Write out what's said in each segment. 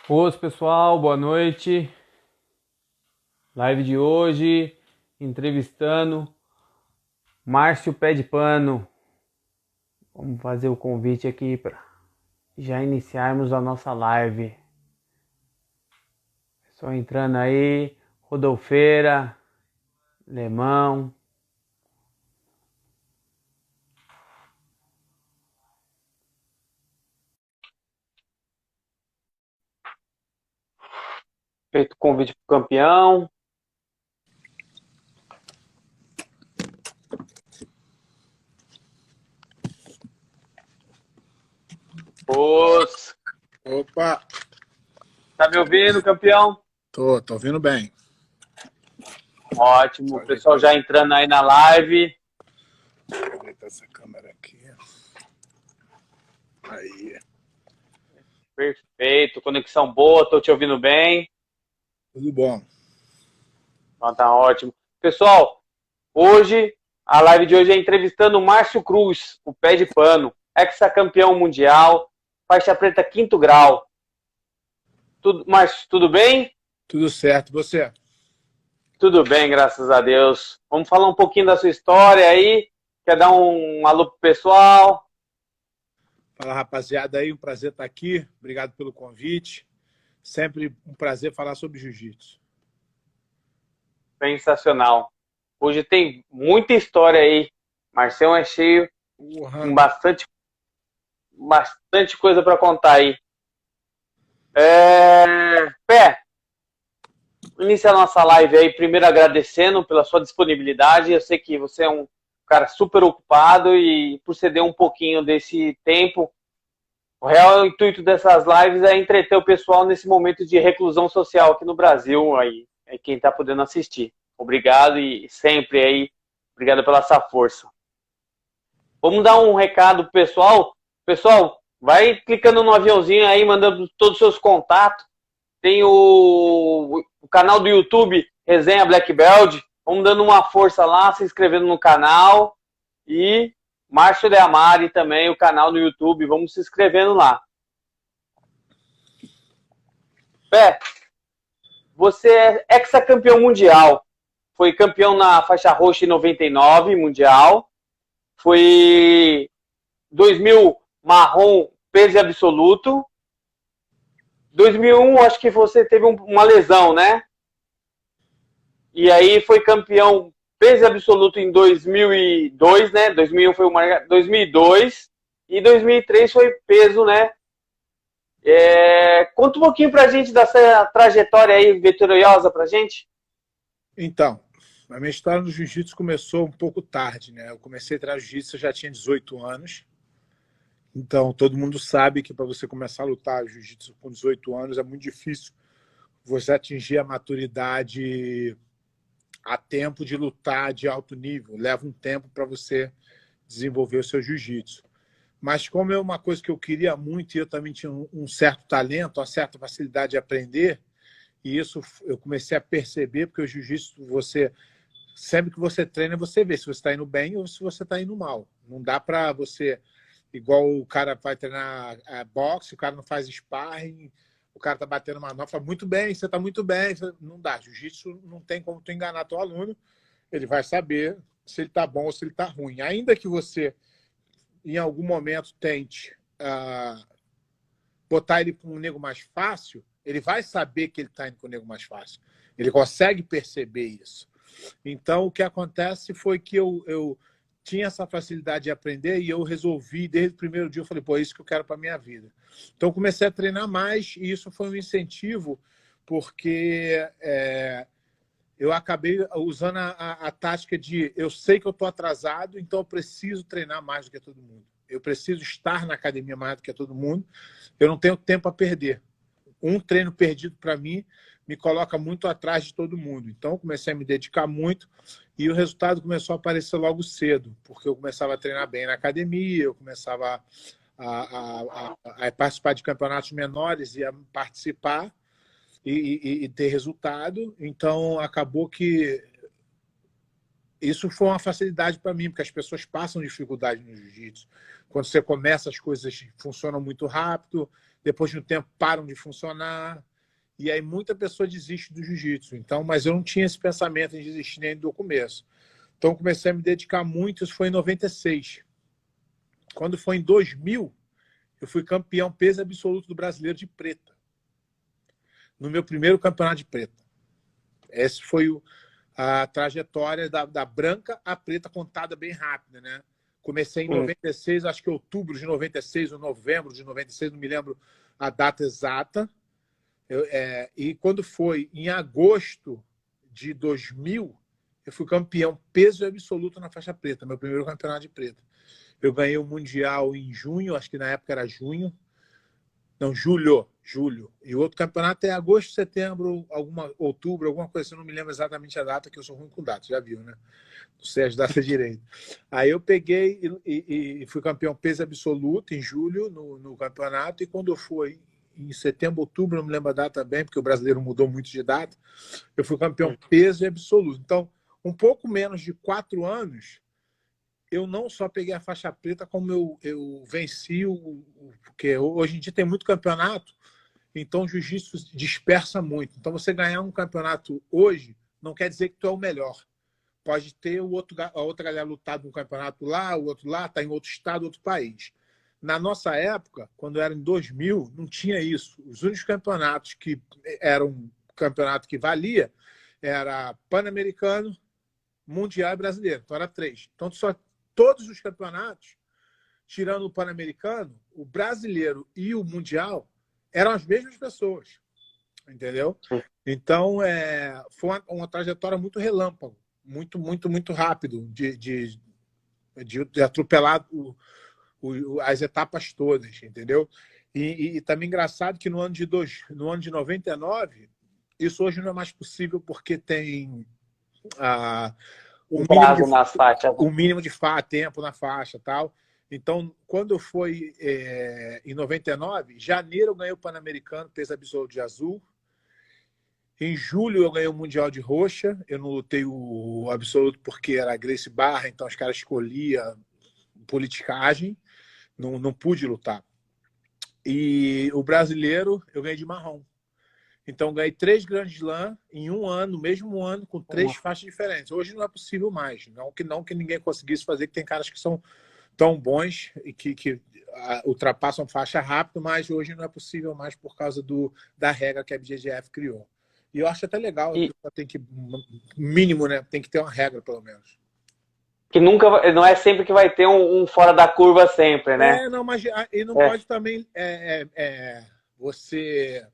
Oi, pessoal, boa noite. Live de hoje, entrevistando Márcio Pé de Pano. Vamos fazer o convite aqui para já iniciarmos a nossa live. Só entrando aí, Rodolfeira, Lemão. Feito o convite para o campeão. Os, Opa, tá me ouvindo, campeão? tô ouvindo bem. Ótimo, Só o pessoal já ajeitar, entrando aí na live. ajeitar essa câmera aqui. Aí, Perfeito, conexão boa, tô te ouvindo bem. tudo bom. Então tá ótimo. Pessoal, hoje, a live de hoje é entrevistando o Márcio Cruz, o pé de pano, ex-campeão mundial, faixa preta quinto grau. Márcio, tudo bem? Tudo certo, você? Tudo bem, graças a Deus. Vamos falar um pouquinho da sua história aí. Quer dar um alô pro pessoal? Fala, rapaziada aí, um prazer estar aqui. Obrigado pelo convite. Sempre um prazer falar sobre jiu-jitsu. Sensacional. Hoje tem muita história aí. Marcelo é cheio, com Porra. bastante coisa para contar aí. Pé, iniciar nossa live aí, primeiro agradecendo pela sua disponibilidade. Eu sei que você é um cara super ocupado e por ceder um pouquinho desse tempo. O real intuito dessas lives é entreter o pessoal nesse momento de reclusão social aqui no Brasil, aí, é quem está podendo assistir. Obrigado e sempre aí, obrigado pela essa força. Vamos dar um recado pro pessoal. Pessoal, vai clicando no aviãozinho aí, mandando todos os seus contatos. Tem o canal do YouTube, Resenha Black Belt. Vamos dando uma força lá, se inscrevendo no canal. E Márcio de Amari também, o canal no YouTube. Vamos se inscrevendo lá. Pé, você é ex-campeão mundial. Foi campeão na faixa roxa em 99, mundial. Foi 2000 marrom, peso absoluto. 2001, acho que você teve uma lesão, né? E aí foi campeão peso absoluto em 2002, né? 2001 foi uma 2002 e 2003 foi peso, né? Conta um pouquinho pra gente dessa trajetória aí vitoriosa pra gente. Então, a minha história no jiu-jitsu começou um pouco tarde, né? Eu comecei a treinar jiu-jitsu, eu já tinha 18 anos. Então, todo mundo sabe que para você começar a lutar jiu-jitsu com 18 anos é muito difícil você atingir a maturidade a tempo de lutar de alto nível. Leva um tempo para você desenvolver o seu jiu-jitsu. Mas como é uma coisa que eu queria muito e eu também tinha um certo talento, uma certa facilidade de aprender, e isso eu comecei a perceber, porque o jiu-jitsu, você sempre que você treina, você vê se você está indo bem ou se você está indo mal. Não dá para você, igual o cara vai treinar boxe, o cara não faz sparring, o cara está batendo uma nota, muito bem, você está muito bem. Não dá. Jiu-jitsu não tem como tu enganar teu aluno, ele vai saber se ele está bom ou se ele está ruim. Ainda que você, em algum momento, tente botar ele com um nego mais fácil, ele vai saber que ele está indo com o nego mais fácil. Ele consegue perceber isso. Então, o que acontece foi que eu tinha essa facilidade de aprender e eu resolvi, desde o primeiro dia, eu falei, pô, é isso que eu quero para a minha vida. Então, comecei a treinar mais e isso foi um incentivo, porque eu acabei usando a tática de eu sei que eu estou atrasado, então eu preciso treinar mais do que todo mundo. Eu preciso estar na academia mais do que todo mundo. Eu não tenho tempo a perder. Um treino perdido para mim me coloca muito atrás de todo mundo. Então, eu comecei a me dedicar muito e o resultado começou a aparecer logo cedo, porque eu começava a treinar bem na academia, eu começava a participar de campeonatos menores e a participar e ter resultado. Então, acabou que isso foi uma facilidade para mim, porque as pessoas passam dificuldade no jiu-jitsu. Quando você começa, as coisas funcionam muito rápido, depois de um tempo param de funcionar, e aí muita pessoa desiste do jiu-jitsu. Então, mas eu não tinha esse pensamento em desistir nem do começo. Então, comecei a me dedicar muito, isso foi em 96. Quando foi em 2000, eu fui campeão peso absoluto do brasileiro de preta, no meu primeiro campeonato de preta. Essa foi a trajetória da branca à preta, contada bem rápida, né? Comecei em 96, acho que outubro de 96 ou novembro de 96, não me lembro a data exata. E quando foi em agosto de 2000, eu fui campeão peso absoluto na faixa preta, meu primeiro campeonato de preta. Eu ganhei o Mundial em junho, acho que na época era junho. Não, julho. E o outro campeonato é agosto, setembro, outubro, alguma coisa assim, eu não me lembro exatamente a data, que eu sou ruim com data, já viu, né? Não sei as datas direito. Aí eu peguei e fui campeão peso absoluto em julho no campeonato, e quando eu fui em setembro, outubro, não me lembro a data bem, porque o brasileiro mudou muito de data, eu fui campeão peso absoluto. Então, um pouco menos de 4 anos, eu não só peguei a faixa preta, como eu venci porque hoje em dia tem muito campeonato, então o jiu-jitsu dispersa muito. Então, você ganhar um campeonato hoje não quer dizer que tu é o melhor. Pode ter a outra galera lutar num campeonato lá, o outro lá, está em outro estado, outro país. Na nossa época, quando era em 2000, não tinha isso. Os únicos campeonatos que eram um campeonato que valia era Pan-Americano, Mundial e Brasileiro. Então, era 3. Então, todos os campeonatos, tirando o Pan-Americano, o Brasileiro e o Mundial eram as mesmas pessoas. Entendeu? Então, foi uma trajetória muito relâmpago, muito rápido, de atropelar as etapas todas, entendeu? E também engraçado que no ano de 99, isso hoje não é mais possível, porque tem o mínimo de tempo na faixa, tal. Então, quando foi em 99, janeiro eu ganhei o Pan-Americano peso absoluto de azul. Em julho eu ganhei o Mundial de roxa. Eu não lutei o absoluto porque era Gracie Barra, então os caras escolhiam politicagem. Não pude lutar. E o brasileiro eu ganhei de marrom. Então ganhei 3 Grand Slam em um ano, no mesmo ano, com 3 faixas diferentes. Hoje não é possível mais. Não que ninguém conseguisse fazer, que tem caras que são tão bons e que ultrapassam faixa rápido, mas hoje não é possível mais por causa da regra que a BJJF criou. E eu acho até legal, tem que, mínimo, né? Tem que ter uma regra, pelo menos. Que nunca, não é sempre que vai ter um fora da curva sempre, né? Não, mas e não pode também você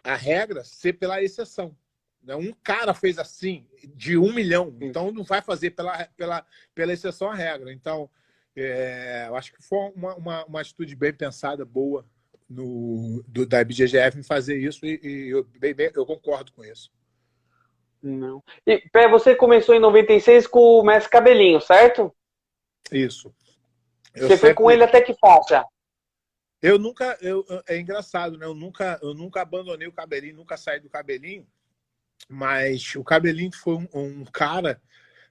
a regra ser pela exceção. Um cara fez assim, de 1 milhão, então não vai fazer pela exceção a regra. Então, eu acho que foi uma atitude bem pensada, boa, da IBJJF em fazer isso, e eu concordo com isso. Não. E você começou em 96 com o Mestre Cabelinho, certo? Isso. Você foi com ele até que faixa? É engraçado, né? Eu nunca abandonei o Cabelinho, nunca saí do Cabelinho, mas o Cabelinho foi um cara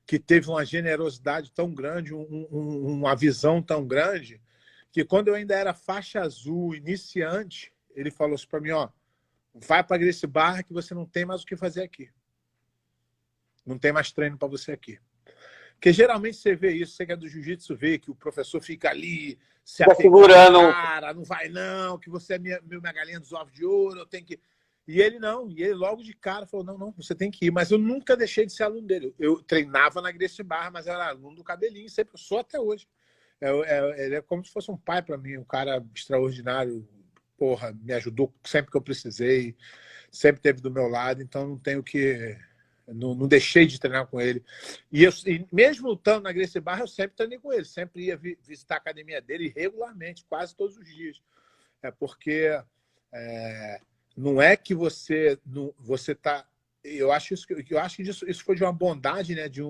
que teve uma generosidade tão grande, uma visão tão grande, que quando eu ainda era faixa azul, iniciante, ele falou assim para mim, vai para Gracie Barra que você não tem mais o que fazer aqui. Não tem mais treino para você aqui. Porque geralmente você vê isso, você que é do jiu-jitsu, vê que o professor fica ali se segurando. Cara, não vai não, que você é minha galinha dos ovos de ouro, eu tenho que... E ele não, e ele logo de cara falou, não, você tem que ir. Mas eu nunca deixei de ser aluno dele. Eu treinava na Gracie Barra, mas era aluno do Cabelinho, sempre sou até hoje. Ele é como se fosse um pai para mim, um cara extraordinário, porra, me ajudou sempre que eu precisei, sempre esteve do meu lado, então não tenho que... Não deixei de treinar com ele. E mesmo lutando na Gracie Barra, eu sempre treinei com ele. Sempre ia visitar a academia dele regularmente, quase todos os dias. Porque não é que você está... Eu acho que isso foi de uma bondade, né? De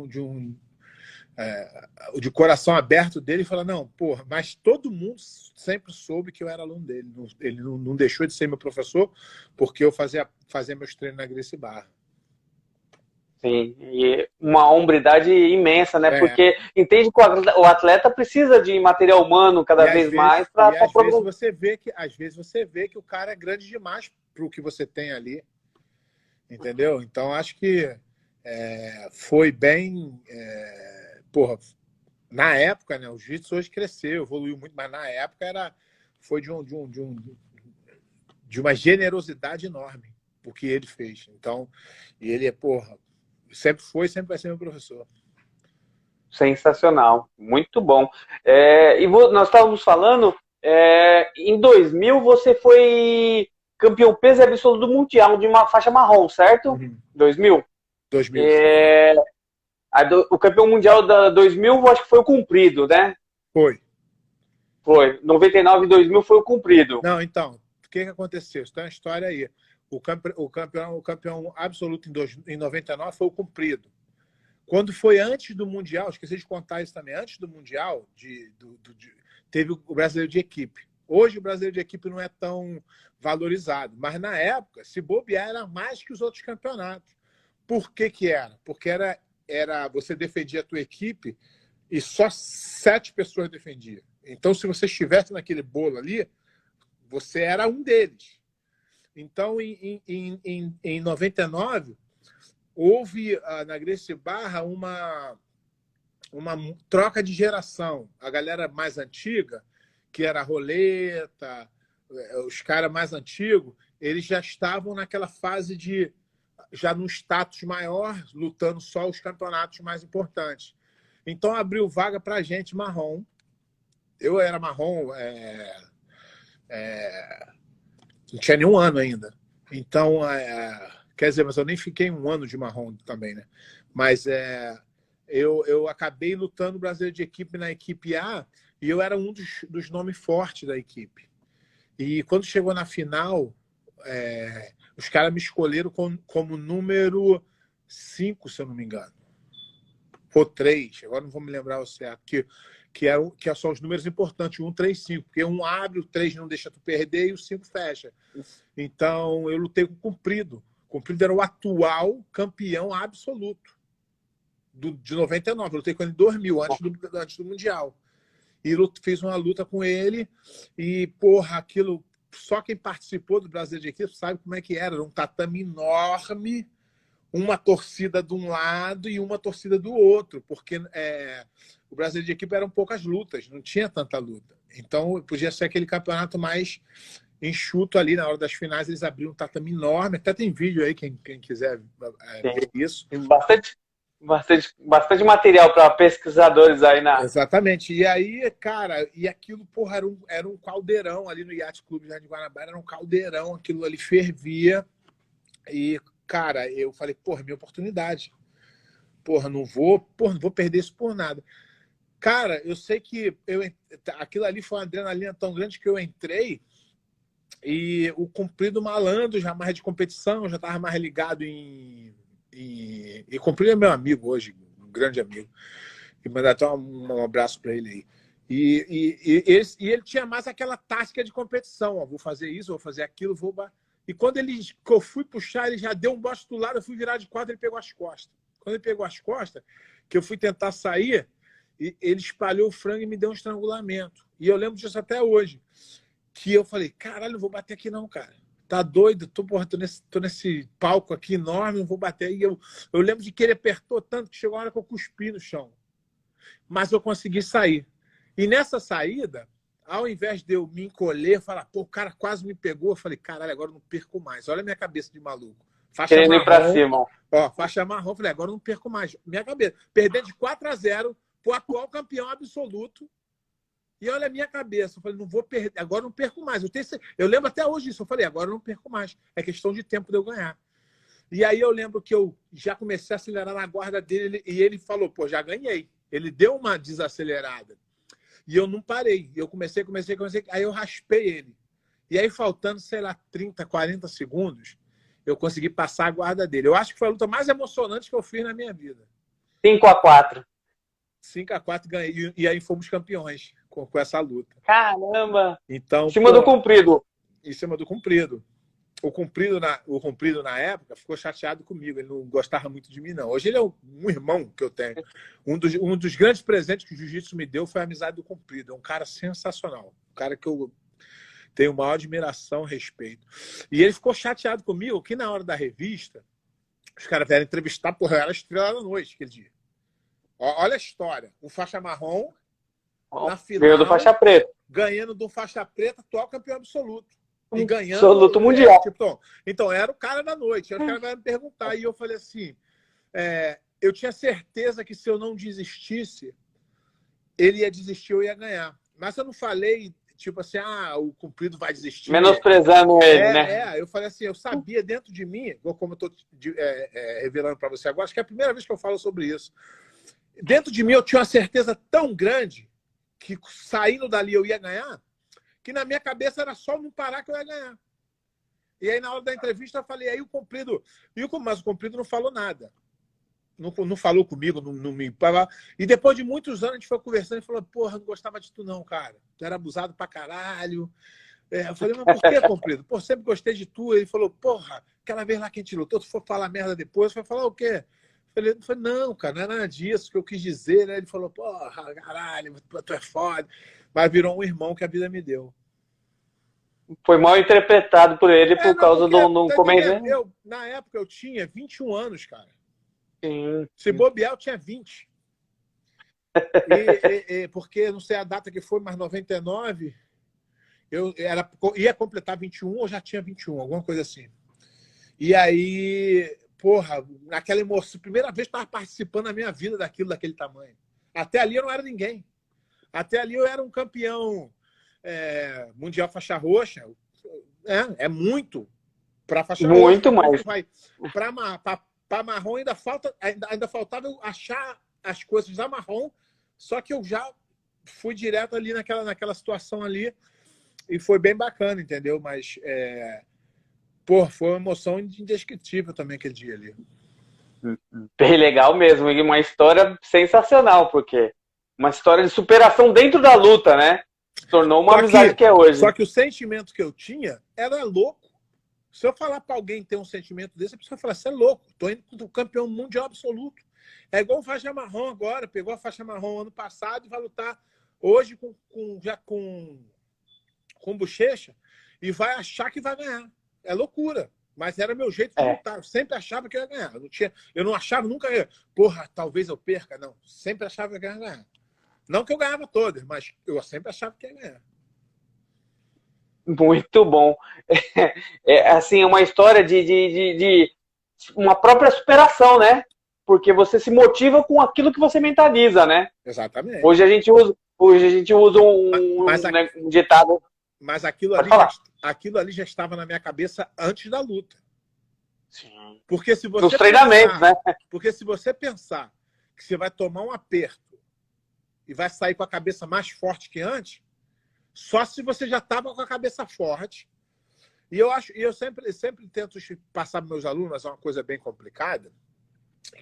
coração aberto dele, e falar, não, porra, mas todo mundo sempre soube que eu era aluno dele. Ele não deixou de ser meu professor porque eu fazia meus treinos na Gracie Barra. Sim, e uma hombridade imensa, né? É, Porque entende que o atleta precisa de material humano cada vez mais para às vezes progredir. você vê que o cara é grande demais para o que você tem ali, entendeu? Então acho que foi bem, porra, na época, né? O jiu-jitsu hoje cresceu, evoluiu muito, mas na época foi de uma generosidade enorme o que ele fez. Então, e ele porra, sempre foi, sempre vai ser meu professor. Sensacional, muito bom. Nós estávamos falando, em 2000 você foi campeão peso absoluto do mundial de uma faixa marrom, certo? Uhum. 2000. 2000. O campeão mundial da 2000 eu acho que foi o cumprido, né? Foi. Foi. 99 e 2000 foi o cumprido. Não, então, o que aconteceu? Isso tem uma história aí. O campeão absoluto em 99 foi o cumprido. Quando foi antes do Mundial, esqueci de contar isso também, antes do Mundial, teve o brasileiro de equipe. Hoje o brasileiro de equipe não é tão valorizado, mas na época, se bobear, era mais que os outros campeonatos. Por que que era? Porque era você defendia a tua equipe e só 7 pessoas defendiam. Então, se você estivesse naquele bolo ali, você era um deles. Então, em 99, houve na Gracie Barra uma troca de geração. A galera mais antiga, que era a roleta, os caras mais antigos, eles já estavam naquela fase de já num status maior, lutando só os campeonatos mais importantes. Então abriu vaga para a gente marrom. Eu era marrom, não tinha nenhum ano ainda. Então, quer dizer, mas eu nem fiquei um ano de marrom também, né? Mas eu acabei lutando no Brasileiro de equipe na equipe A e eu era um dos nomes fortes da equipe. E quando chegou na final, os caras me escolheram como número 5, se eu não me engano. Ou 3, agora não vou me lembrar o certo, que são os números importantes, 1, 3, 5, porque 1 abre, o 3 não deixa tu perder e o 5 fecha. Então, eu lutei com o Cumprido. O Cumprido era o atual campeão absoluto de 99. Eu lutei com ele em 2000, antes do Mundial. E fiz uma luta com ele e, porra, aquilo... Só quem participou do Brasileiro de Equipe sabe como é que era. Era um tatame enorme, uma torcida de um lado e uma torcida do outro, porque o Brasileiro de Equipe eram poucas lutas, não tinha tanta luta. Então, podia ser aquele campeonato mais enxuto ali. Na hora das finais, eles abriram um tatame enorme. Até tem vídeo aí, quem quiser ver isso. Bastante material para pesquisadores aí na... Exatamente. E aí, cara, aquilo, porra, era um caldeirão ali no Yacht Clube de Guanabara, era um caldeirão, aquilo ali fervia. E, cara, eu falei, porra, minha oportunidade. Porra, não vou perder isso por nada. Cara, eu sei que aquilo ali foi uma adrenalina tão grande que eu entrei e o Cumprido malandro, já mais de competição, já estava mais ligado e Cumprido é meu amigo hoje, um grande amigo. E mandar até um abraço para ele aí. E ele tinha mais aquela tática de competição. Ó, vou fazer isso, vou fazer aquilo, vou... E quando eu fui puxar, ele já deu um bote do lado, eu fui virar de quatro, ele pegou as costas. Quando ele pegou as costas, que eu fui tentar sair, ele espalhou o frango e me deu um estrangulamento. E eu lembro disso até hoje. Que eu falei, caralho, não vou bater aqui não, cara. Tá doido? Tô nesse palco aqui enorme, não vou bater. E eu lembro de que ele apertou tanto que chegou a hora que eu cuspi no chão. Mas eu consegui sair. E nessa saída, ao invés de eu me encolher, falar, pô, o cara quase me pegou, eu falei, caralho, agora eu não perco mais. Olha a minha cabeça de maluco. Faixa Querendo ir pra marrom. cima. Ó, faixa marrom, falei, agora eu não perco mais. Minha cabeça. Perder de 4-0 pro atual campeão absoluto. E olha a minha cabeça. Eu falei, não vou perder, agora eu não perco mais. Eu lembro até hoje disso. Eu falei, agora eu não perco mais. É questão de tempo de eu ganhar. E aí eu lembro que eu já comecei a acelerar na guarda dele e ele falou, pô, já ganhei. Ele deu uma desacelerada. E eu não parei. Eu comecei. Aí eu raspei ele. E aí, faltando, sei lá, 30, 40 segundos, eu consegui passar a guarda dele. Eu acho que foi a luta mais emocionante que eu fiz na minha vida. 5-4. 5-4 ganhei. E aí fomos campeões com essa luta. Caramba! Então, Em cima do Cumprido. Em cima do Cumprido. o Comprido, na época, ficou chateado comigo. Ele não gostava muito de mim, não. Hoje ele é um irmão que eu tenho. Um dos grandes presentes que o jiu-jitsu me deu foi a amizade do Comprido. É um cara sensacional. Um cara que eu tenho maior admiração, respeito. E ele ficou chateado comigo que na hora da revista, os caras vieram entrevistar, porra, eu era estrela da noite aquele dia. Olha a história. O faixa marrom, na final, ganhou do faixa preta. Ganhando do faixa preta, atual campeão absoluto. E ganhando. Absoluto mundial. Então, era o cara da noite. Aí os caras vieram me perguntar. E eu falei assim: eu tinha certeza que se eu não desistisse, ele ia desistir, eu ia ganhar. Mas eu não falei, tipo assim, o Comprido vai desistir. Menosprezando ele, né? Eu falei assim, eu sabia dentro de mim, como eu estou revelando para você agora, acho que é a primeira vez que eu falo sobre isso. Dentro de mim eu tinha uma certeza tão grande que saindo dali eu ia ganhar, que na minha cabeça era só não parar que eu ia ganhar. E aí na hora da entrevista eu falei, aí o Comprido, mas o Comprido não falou nada. Não falou comigo, não me... E depois de muitos anos a gente foi conversando e falou, porra, não gostava de tu não, cara. Tu era abusado pra caralho. Eu falei, mas por que, Comprido? Pô, sempre gostei de tu. Ele falou, porra, aquela vez lá que a gente lutou, tu for falar merda depois, vai falar o quê? Eu falei, não, cara, não é nada disso que eu quis dizer, né? Ele falou, porra, caralho, tu é foda. Mas virou um irmão que a vida me deu. Foi mal interpretado por ele por causa do comentário. Na época eu tinha 21 anos, cara. Sim. Se bobear, eu tinha 20. Porque não sei a data que foi, mas 99, ia completar 21 ou já tinha 21, alguma coisa assim. E aí, porra, naquela emoção, primeira vez que eu estava participando na minha vida daquele tamanho. Até ali eu não era ninguém. Até ali eu era um campeão mundial faixa roxa. É muito para faixa roxa. Muito mais. Para marrom ainda faltava eu achar as coisas da marrom, só que eu já fui direto ali naquela situação ali e foi bem bacana, entendeu? Mas, foi uma emoção indescritível também aquele dia ali. Bem legal mesmo, e uma história sensacional, porque uma história de superação dentro da luta, né? Se tornou uma amizade que é hoje. Só que o sentimento que eu tinha era louco. Se eu falar para alguém ter um sentimento desse, a pessoa fala, você é louco, tô indo pro campeão mundial absoluto. É igual o faixa marrom agora, pegou a faixa marrom ano passado e vai lutar hoje já com bochecha e vai achar que vai ganhar. É loucura. Mas era meu jeito de lutar. Eu sempre achava que eu ia ganhar. Eu não achava nunca, porra, talvez eu perca. Não, sempre achava que eu ia ganhar. Não que eu ganhava todas, mas eu sempre achava que ia ganhar. Muito bom. Assim, uma história de uma própria superação, né? Porque você se motiva com aquilo que você mentaliza, né? Exatamente. Hoje a gente usa um ditado. Mas aquilo ali já estava na minha cabeça antes da luta. Sim. Porque se você nos treinamentos, né? Porque se você pensar que você vai tomar um aperto e vai sair com a cabeça mais forte que antes, só se você já estava com a cabeça forte. E eu sempre tento passar para meus alunos, mas é uma coisa bem complicada,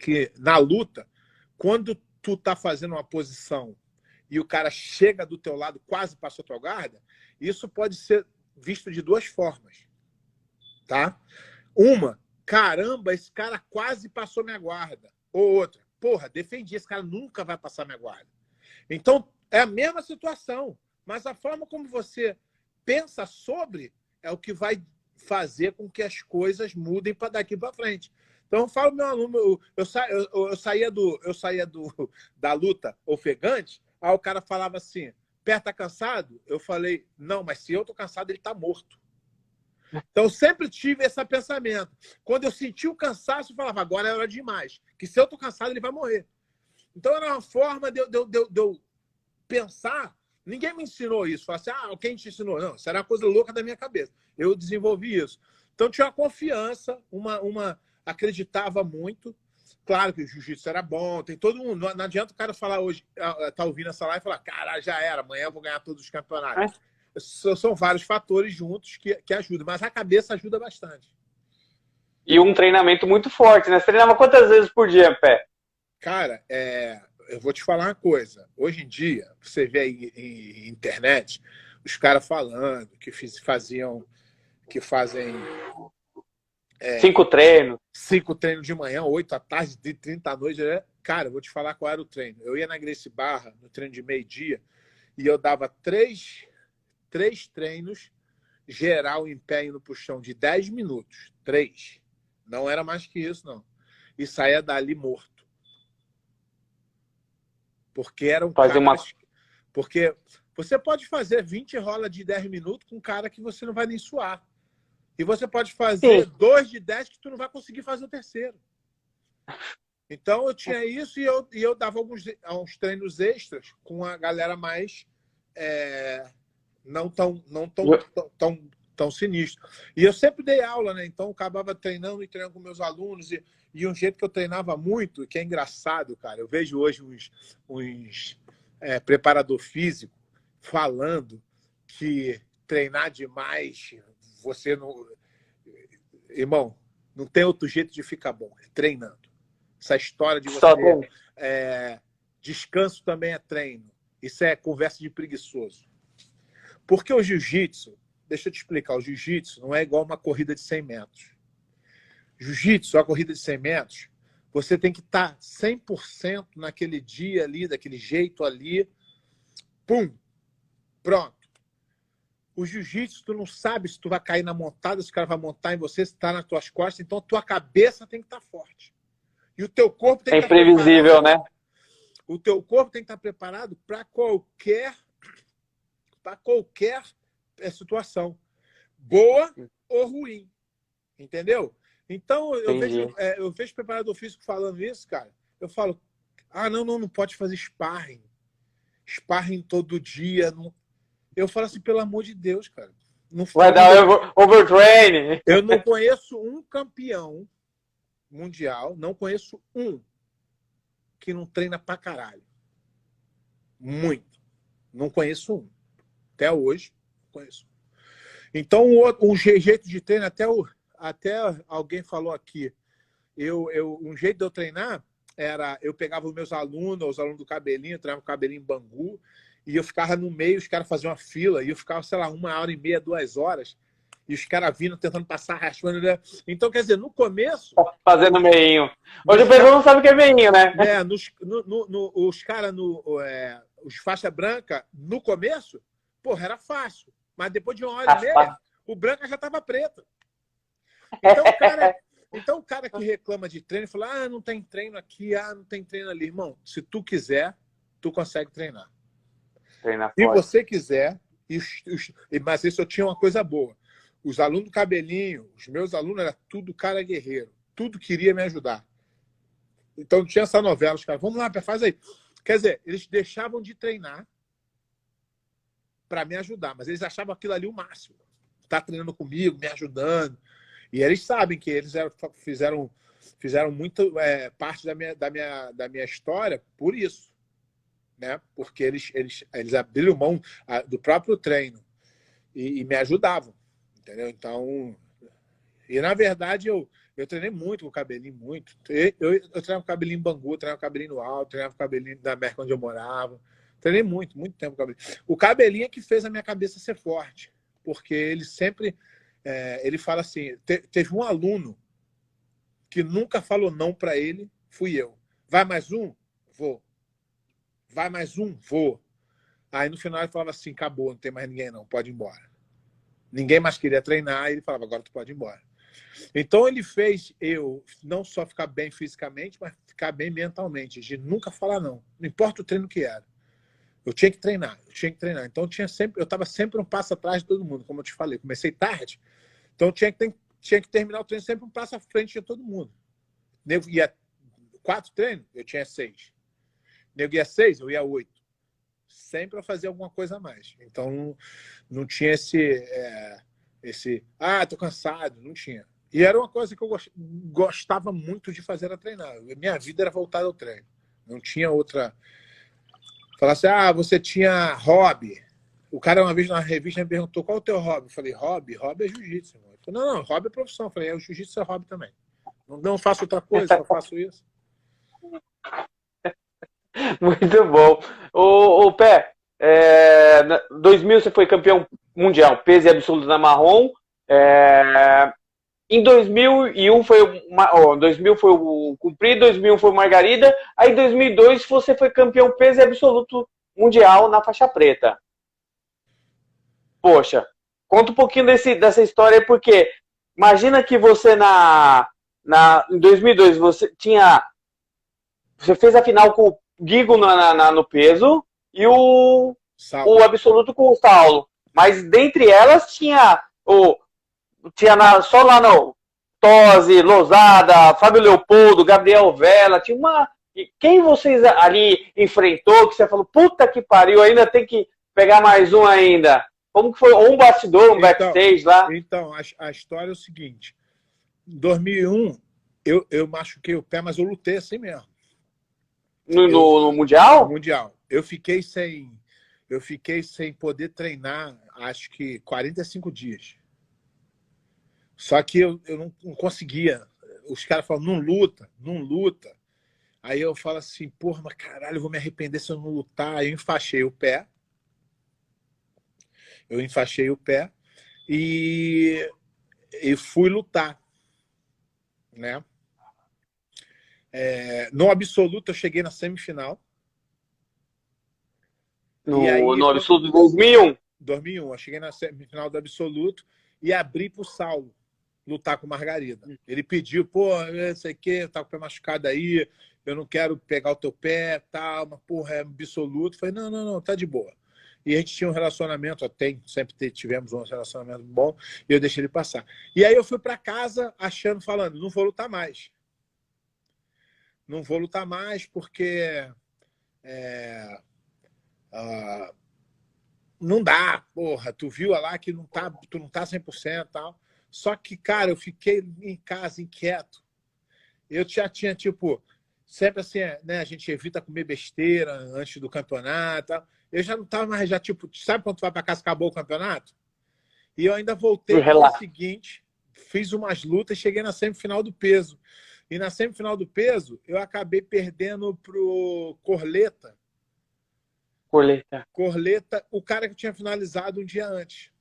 que na luta, quando tu tá fazendo uma posição e o cara chega do teu lado, quase passou tua guarda, isso pode ser visto de duas formas, tá? Uma, caramba, esse cara quase passou minha guarda. Ou outra, porra, defendi, esse cara nunca vai passar minha guarda. Então, é a mesma situação, mas a forma como você pensa sobre é o que vai fazer com que as coisas mudem para daqui para frente. Então, eu falo meu aluno, eu saía da luta ofegante, aí o cara falava assim, Pé, tá cansado? Eu falei, não, mas se eu tô cansado, ele tá morto. Então, eu sempre tive esse pensamento. Quando eu senti o cansaço, eu falava, agora é hora de ir mais. Que se eu tô cansado, ele vai morrer. Então, era uma forma de eu pensar. Ninguém me ensinou isso. Falei assim, quem te ensinou? Não, isso era uma coisa louca da minha cabeça. Eu desenvolvi isso. Então, tinha uma confiança, acreditava muito. Claro que o jiu-jitsu era bom, tem todo mundo. Não adianta o cara falar hoje, tá ouvindo essa live e falar, cara, já era, amanhã eu vou ganhar todos os campeonatos. São vários fatores juntos que ajudam, mas a cabeça ajuda bastante. E um treinamento muito forte, né? Você treinava quantas vezes por dia, Pé? Cara, eu vou te falar uma coisa. Hoje em dia, você vê aí em internet, os caras falando que fazem 5 treinos. 5 treinos de manhã, 8 à tarde, de 30 à noite. Cara, eu vou te falar qual era o treino. Eu ia na Gracie Barra, no treino de meio-dia, e eu dava 3 treinos geral em pé indo pro chão de 10 minutos. 3. Não era mais que isso, não. E saía dali morto. Porque eram caras... Porque você pode fazer 20 rolas de 10 minutos com um cara que você não vai nem suar. E você pode fazer 2 de 10 que tu não vai conseguir fazer o terceiro. Então eu tinha isso e eu dava uns treinos extras com a galera mais não tão sinistro. E eu sempre dei aula, né? Então eu acabava treinando com meus alunos e um jeito que eu treinava muito, que é engraçado, cara. Eu vejo hoje uns preparador físico falando que treinar demais, você não... Irmão, não tem outro jeito de ficar bom, é treinando. Essa história de você... descanso também é treino. Isso é conversa de preguiçoso. Porque o jiu-jitsu, deixa eu te explicar, o jiu-jitsu não é igual uma corrida de 100 metros. Jiu-jitsu, a corrida de 100 metros, você tem que estar 100% naquele dia ali, daquele jeito ali. Pum! Pronto. O jiu-jitsu, tu não sabe se tu vai cair na montada, se o cara vai montar em você, se tá nas tuas costas. Então, a tua cabeça tem que estar forte. E o teu corpo tem que estar imprevisível, né? O teu corpo tem que estar preparado para qualquer situação. Boa ou ruim. Entendeu? Então, eu vejo preparador físico falando isso, cara. Eu falo, não pode fazer sparring. Sparring todo dia. Não... Eu falo assim, pelo amor de Deus, cara. Não vai dar overtraining. Eu não conheço um campeão mundial, não conheço um que não treina pra caralho. Muito. Não conheço um. Até hoje, não conheço. Então, um jeito de treino, até alguém falou aqui, um jeito de eu treinar era, eu pegava os meus alunos, os alunos do cabelinho, eu treinava o cabelinho em Bangu, e eu ficava no meio, os caras faziam uma fila, e eu ficava, sei lá, 1h30, 2 horas, e os caras vindo, tentando passar, raspando. Né? Então, quer dizer, no começo... Fazendo meinho. Hoje o pessoal não sabe o que é meinho, né? Os caras, os faixa branca, no começo, porra, era fácil. Mas depois de 1h30, o branca já estava preto. Então, o cara que reclama de treino, fala, não tem treino aqui, não tem treino ali. Irmão, se tu quiser, tu consegue treinar. Se você quiser, mas isso eu tinha uma coisa boa. Os alunos do cabelinho, os meus alunos, era tudo cara guerreiro. Tudo queria me ajudar. Então tinha essa novela, os caras, vamos lá, faz aí. Quer dizer, eles deixavam de treinar para me ajudar, mas eles achavam aquilo ali o máximo. Tá treinando comigo, me ajudando. E eles sabem que eles fizeram muito parte da minha história por isso. Né? Porque eles abriram mão do próprio treino e me ajudavam. Entendeu? Então, e na verdade eu treinei muito com o cabelinho, muito. Eu treinava com o cabelinho em Bangu, treinava com o cabelinho no alto, treinava com o cabelinho da América onde eu morava. Treinei muito tempo com o cabelinho. O cabelinho é que fez a minha cabeça ser forte, porque ele sempre, ele fala assim, teve um aluno que nunca falou não para ele, fui eu. Vai mais um? Vou. Vai mais um? Vou. Aí no final ele falava assim, acabou, não tem mais ninguém não, pode ir embora. Ninguém mais queria treinar, e ele falava, agora tu pode ir embora. Então ele fez eu não só ficar bem fisicamente, mas ficar bem mentalmente, de nunca falar não. Não importa o treino que era. Eu tinha que treinar. Então eu estava sempre um passo atrás de todo mundo, como eu te falei. Comecei tarde, então eu tinha que terminar o treino sempre um passo à frente de todo mundo. Nego ia 4 treinos, eu tinha 6. Nego ia 6, eu ia 8. Sempre a fazer alguma coisa a mais. Então, não tinha esse tô cansado, não tinha. E era uma coisa que eu gostava muito de fazer, era treinar. Minha vida era voltada ao treino. Não tinha outra... Falar assim, você tinha hobby. O cara uma vez na revista me perguntou, qual é o teu hobby? Eu falei, hobby? Hobby é jiu-jitsu. Ele falou, não, hobby é profissão. Eu falei, o jiu-jitsu é hobby também. Não faço outra coisa, só faço isso. Muito bom. O Pé, 2000 você foi campeão mundial, peso e absoluto na marrom. Em 2001 foi o 2000 foi o Comprido, 2001 foi o Margarida, aí em 2002 você foi campeão peso absoluto mundial na faixa preta. Poxa, conta um pouquinho dessa história aí, porque imagina que você em 2002 você fez a final com o Guigo no peso e o absoluto com o Saulo. Mas dentre elas só lá no Tosi, Losada, Fábio Leopoldo, Gabriel Vela, tinha uma. Quem vocês ali enfrentou que você falou, puta que pariu, ainda tem que pegar mais um ainda? Como que foi? Um bastidor, backstage lá? Então, a história é o seguinte. Em 2001, eu machuquei o pé, mas eu lutei assim mesmo. No Mundial? No Mundial. Eu fiquei sem poder treinar, acho que 45 dias. Só que eu não conseguia. Os caras falam, não luta, não luta. Aí eu falo assim, porra, mas caralho, eu vou me arrepender se eu não lutar. Aí eu enfaixei o pé. E fui lutar, né? No absoluto, eu cheguei na semifinal. No absoluto de 2001? 2001. Eu cheguei na semifinal do absoluto e abri pro Saulo lutar com o Margarida. Ele pediu, pô, não sei o quê, tá com o pé machucado aí, eu não quero pegar o teu pé, tal, mas porra, é absoluto. Eu falei, não, tá de boa. E a gente tinha um relacionamento, sempre tivemos um relacionamento bom, e eu deixei ele passar. E aí eu fui para casa falando, não vou lutar mais. Não vou lutar mais porque não dá, porra, tu viu lá que tu não tá 100% e tal. Só que, cara, eu fiquei em casa inquieto. Eu já tinha, tipo, sempre assim, né, a gente evita comer besteira antes do campeonato e tal. Eu já não estava mais, já, tipo, sabe quando tu vai para casa e acabou o campeonato? E eu ainda voltei no dia seguinte, fiz umas lutas e cheguei na semifinal do peso. E na semifinal do peso, eu acabei perdendo pro Corleta. Corleta, o cara que tinha finalizado um dia antes.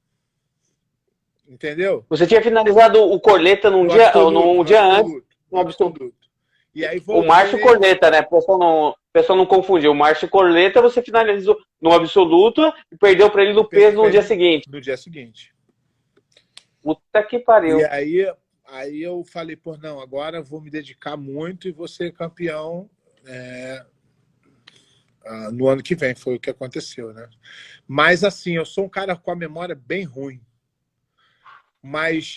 Entendeu? Você tinha finalizado o Corleta num dia antes. No absoluto. E aí voltei... O Márcio Corleta, né? O pessoal não confundiu. O Márcio Corleta você finalizou no absoluto e perdeu para ele no peso no dia seguinte. No dia seguinte. Puta que pariu. E aí eu falei, pô, não, agora eu vou me dedicar muito e vou ser campeão no ano que vem. Foi o que aconteceu, né? Mas assim, eu sou um cara com a memória bem ruim. Mas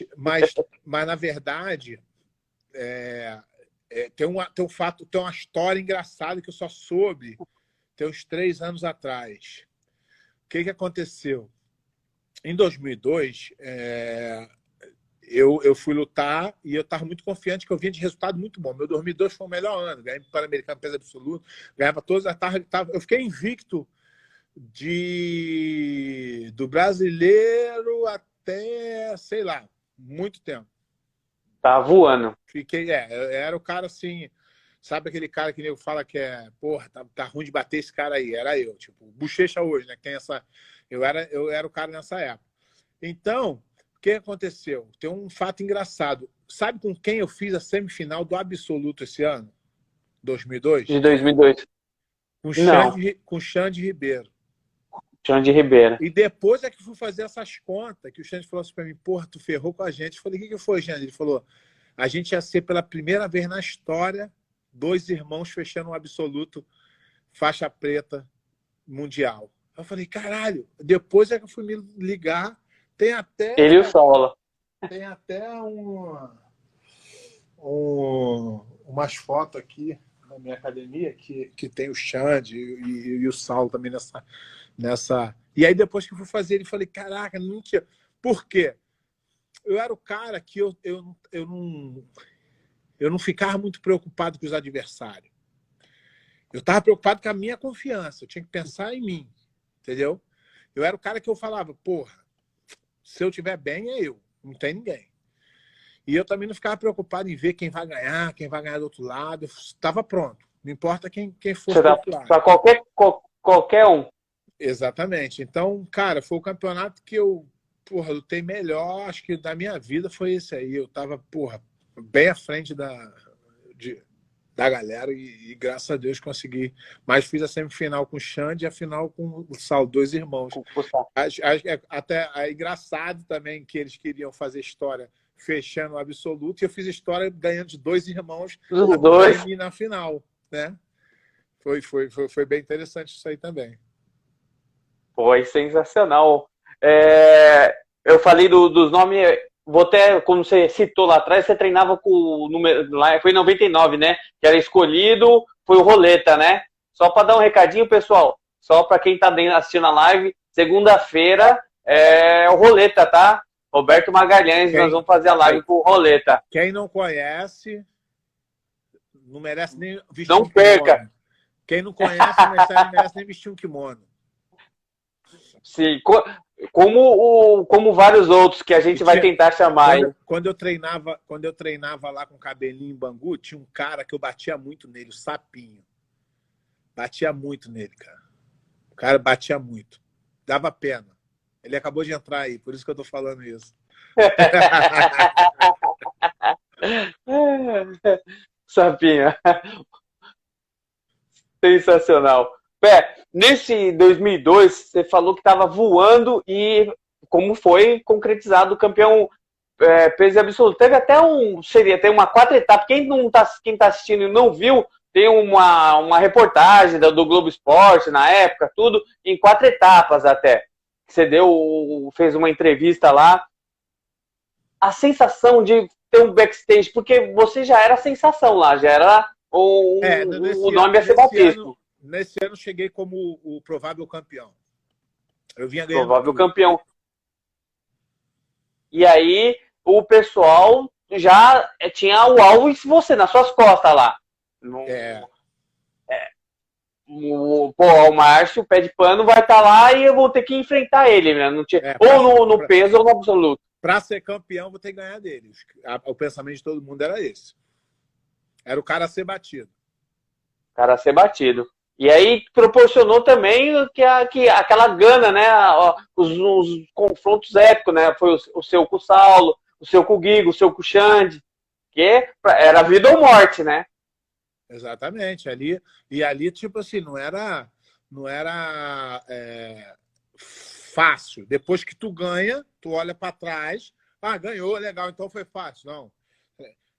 na verdade, tem uma história engraçada que eu só soube tem uns 3 anos atrás. O que aconteceu? Em 2002, eu fui lutar e eu estava muito confiante que eu vinha de resultado muito bom. Meu 2002 foi o melhor ano. Ganhei Pan-Americano peso absoluto, ganhava todas as tardes. Eu fiquei invicto do brasileiro até, sei lá, muito tempo. Tá voando. Fiquei, eu era o cara assim, sabe aquele cara que nego fala que porra, tá ruim de bater esse cara aí. Era eu, tipo, bochecha hoje, né? Tem essa, eu era o cara nessa época. Então, o que aconteceu? Tem um fato engraçado. Sabe com quem eu fiz a semifinal do absoluto esse ano? 2002? De 2002. Com o Xande Ribeiro. Xande Ribeiro. E depois é que fui fazer essas contas, que o Xande falou assim pra mim, porra, tu ferrou com a gente. Eu falei, o que foi, Xande? Ele falou, a gente ia ser pela primeira vez na história 2 irmãos fechando um absoluto faixa preta mundial. Eu falei, caralho. Depois é que eu fui me ligar, tem até... Ele e o Saulo. Tem até umas fotos aqui na minha academia que tem o Xande e o Saulo também nessa... E aí depois que eu fui fazer, ele falei, caraca, não tinha... Por quê? Eu era o cara que eu não ficava muito preocupado com os adversários. Eu estava preocupado com a minha confiança. Eu tinha que pensar em mim, entendeu? Eu era o cara que eu falava, porra, se eu estiver bem é eu, não tem ninguém. E eu também não ficava preocupado em ver quem vai ganhar do outro lado. Eu estava pronto. Não importa quem for do outro lado. Para qualquer um. Exatamente. Então, cara, foi o campeonato que eu porra, lutei melhor, acho que da minha vida foi esse aí. Eu tava, porra, bem à frente da galera e graças a Deus consegui. Mas fiz a semifinal com o Xande e a final com o Sal, dois irmãos. Até é engraçado também que eles queriam fazer história fechando o absoluto e eu fiz história ganhando de dois irmãos na final, né? Foi bem interessante isso aí também. Foi sensacional. Eu falei dos nomes, vou até, como você citou lá atrás, você treinava com o número, lá foi em 99, né? Que era escolhido, foi o Roleta, né? Só para dar um recadinho, pessoal, só para quem está assistindo a live, segunda-feira é o Roleta, tá? Roberto Magalhães, nós vamos fazer a live com o Roleta. Quem não conhece, não merece nem vestir não perca. Kimono. Quem não conhece, não merece nem vestir um kimono. Sim, como vários outros que a gente vai tentar chamar. Quando eu treinava lá com o cabelinho em Bangu, tinha um cara que eu batia muito nele, o Sapinho. Batia muito nele, cara. O cara batia muito. Dava pena. Ele acabou de entrar aí, por isso que eu tô falando isso. Sapinho. Sensacional. Nesse 2002, você falou que estava voando e como foi concretizado o campeão peso absoluto. Teve até tem uma 4 etapas. Quem tá assistindo e não viu, tem uma reportagem do Globo Esporte na época, tudo, em 4 etapas até. Você fez uma entrevista lá. A sensação de ter um backstage, porque você já era sensação lá, já era o nome a ser batido. Nesse ano cheguei como o provável campeão. Eu vinha ganhando. Provável campeão. E aí o pessoal já tinha o alvo em você, nas suas costas lá. O Márcio, o pé de pano, vai estar lá e eu vou ter que enfrentar ele, né? Ou no peso ou no absoluto. Para ser campeão, vou ter que ganhar dele. O pensamento de todo mundo era esse. Era o cara a ser batido. E aí proporcionou também aquela gana, né? Os confrontos épicos, né? Foi o seu com o Saulo, o seu com o Guigo, o seu com o Xande, que era vida ou morte, né? Exatamente. Ali, tipo assim, não era fácil. Depois que tu ganha, tu olha para trás, ganhou, legal, então foi fácil. Não.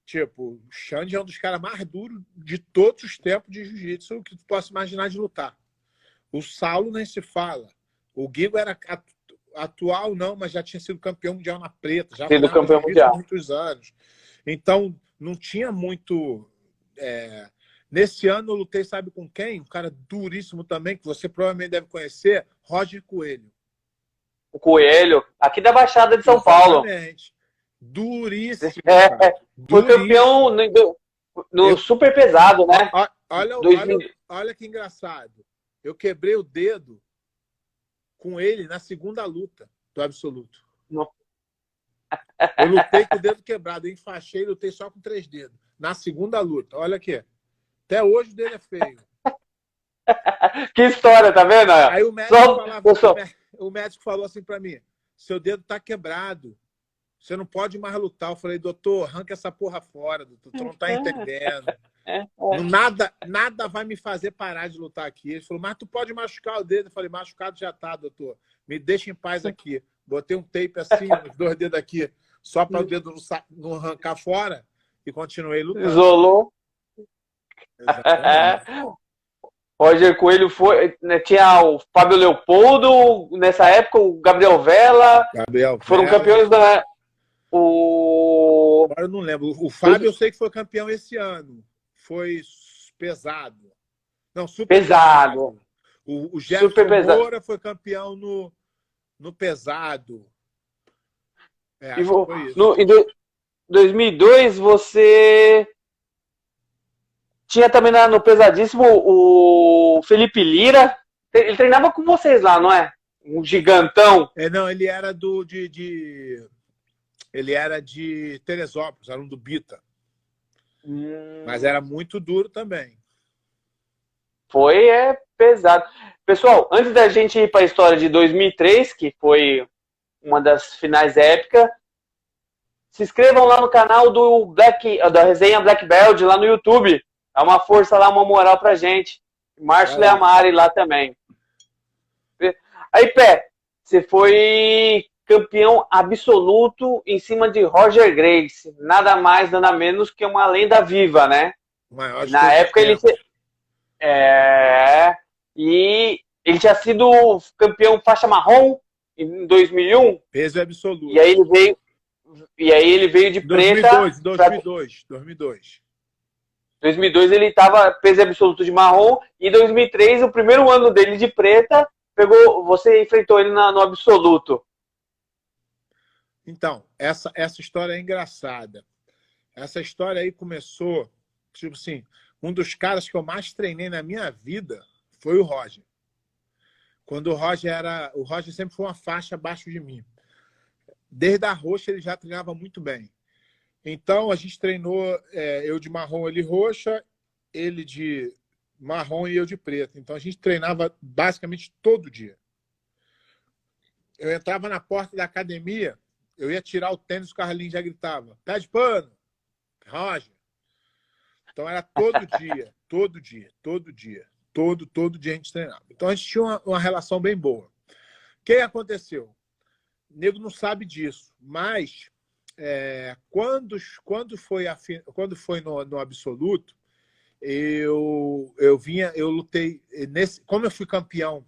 Tipo, o Xande é um dos caras mais duros de todos os tempos de jiu-jitsu que tu possa imaginar de lutar. O Saulo nem se fala. O Guigo era atual, não, mas já tinha sido campeão mundial na preta. Já sido campeão mundial há muitos anos. Então, não tinha muito... Nesse ano eu lutei, sabe com quem? Um cara duríssimo também, que você provavelmente deve conhecer, Roger Coelho. O Coelho, aqui da Baixada de São Paulo. Exatamente. Duríssimo. Foi campeão no super pesado, né? Olha que engraçado. Eu quebrei o dedo com ele na segunda luta do absoluto. Não. Eu lutei com o dedo quebrado, eu enfaixei e lutei só com 3 dedos. Na segunda luta. Olha aqui. Até hoje o dele é feio. Que história, tá vendo? Aí o médico falou assim pra mim: seu dedo tá quebrado. Você não pode mais lutar. Eu falei: doutor, arranca essa porra fora, doutor. Tu não tá entendendo. Nada vai me fazer parar de lutar aqui. Ele falou: mas tu pode machucar o dedo. Eu falei: machucado já tá, doutor. Me deixa em paz aqui. Botei um tape assim, os 2 dedos aqui, só para o dedo não arrancar fora, e continuei lutando. Isolou. Roger Coelho tinha o Fábio Leopoldo, nessa época, o Gabriel Vela. Foram campeões da... Agora eu não lembro. O Fábio eu sei que foi campeão esse ano. Foi pesado. Não, super pesado. O Jefferson Moura foi campeão no pesado. Foi isso. Em 2002, você tinha também no pesadíssimo o Felipe Lira. Ele treinava com vocês lá, não é? Um gigantão. Não, ele era ele era de Teresópolis, era um do Bita. Mas era muito duro também. Pesado. Pessoal, antes da gente ir para a história de 2003, que foi uma das finais épicas. Se inscrevam lá no canal da Resenha Black Belt, lá no YouTube. Dá uma força lá, uma moral pra gente. Márcio Leamari lá também. Aí, Pé, você foi campeão absoluto em cima de Roger Gracie. Nada mais, nada menos que uma lenda viva, né? Na época ele... E ele tinha sido campeão faixa marrom em 2001. Peso absoluto. E aí ele veio de 2002, preta... 2002. 2002 ele estava peso absoluto de marrom. E em 2003, o primeiro ano dele de preta, você enfrentou ele no absoluto. Então, essa história é engraçada. Essa história aí começou, tipo assim, um dos caras que eu mais treinei na minha vida foi o Roger. Quando o Roger sempre foi uma faixa abaixo de mim. Desde a roxa ele já treinava muito bem. Então a gente treinou, eu de marrom, ele roxa, ele de marrom e eu de preto. Então a gente treinava basicamente todo dia. Eu entrava na porta da academia, eu ia tirar o tênis, o Carlinhos já gritava: pé de pano, Roger. Então era todo dia, todo dia a gente treinava. Então a gente tinha uma relação bem boa. O que aconteceu? O nego não sabe disso, mas quando foi no absoluto, eu lutei como eu fui campeão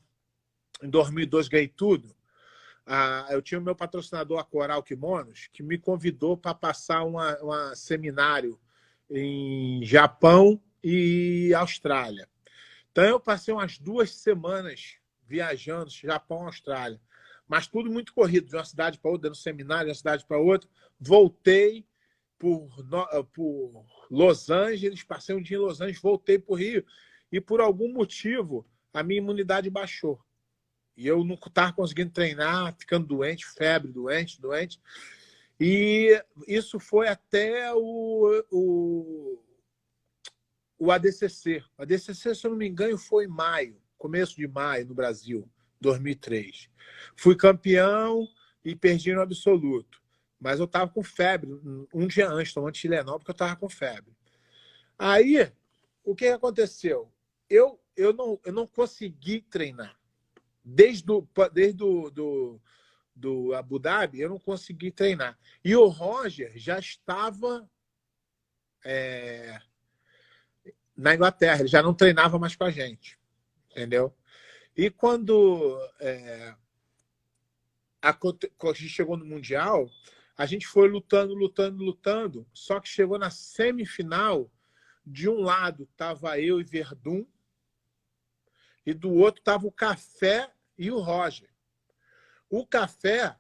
em 2002, ganhei tudo. Eu tinha o meu patrocinador, a Coral Kimonos, que me convidou para passar um seminário em Japão e Austrália. Então eu passei umas 2 semanas viajando, Japão, Austrália. Mas tudo muito corrido, de uma cidade para outra, dando seminário, de uma cidade para outra. Voltei por Los Angeles, passei um dia em Los Angeles, voltei para o Rio. E por algum motivo, a minha imunidade baixou. E eu não estava conseguindo treinar, ficando doente, febre, doente. E isso foi até o ADCC. O ADCC, se eu não me engano, foi em maio, começo de maio, no Brasil, 2003. Fui campeão e perdi no absoluto. Mas eu estava com febre um dia antes, tomando Tilenol, porque eu estava com febre. Aí, o que aconteceu? Eu não consegui treinar. Desde do Abu Dhabi, eu não consegui treinar. E o Roger já estava na Inglaterra, ele já não treinava mais com a gente. Entendeu? E quando a gente chegou no Mundial, a gente foi lutando, só que chegou na semifinal, de um lado estava eu e Verdun, e do outro estava o Café e o Roger. O Café,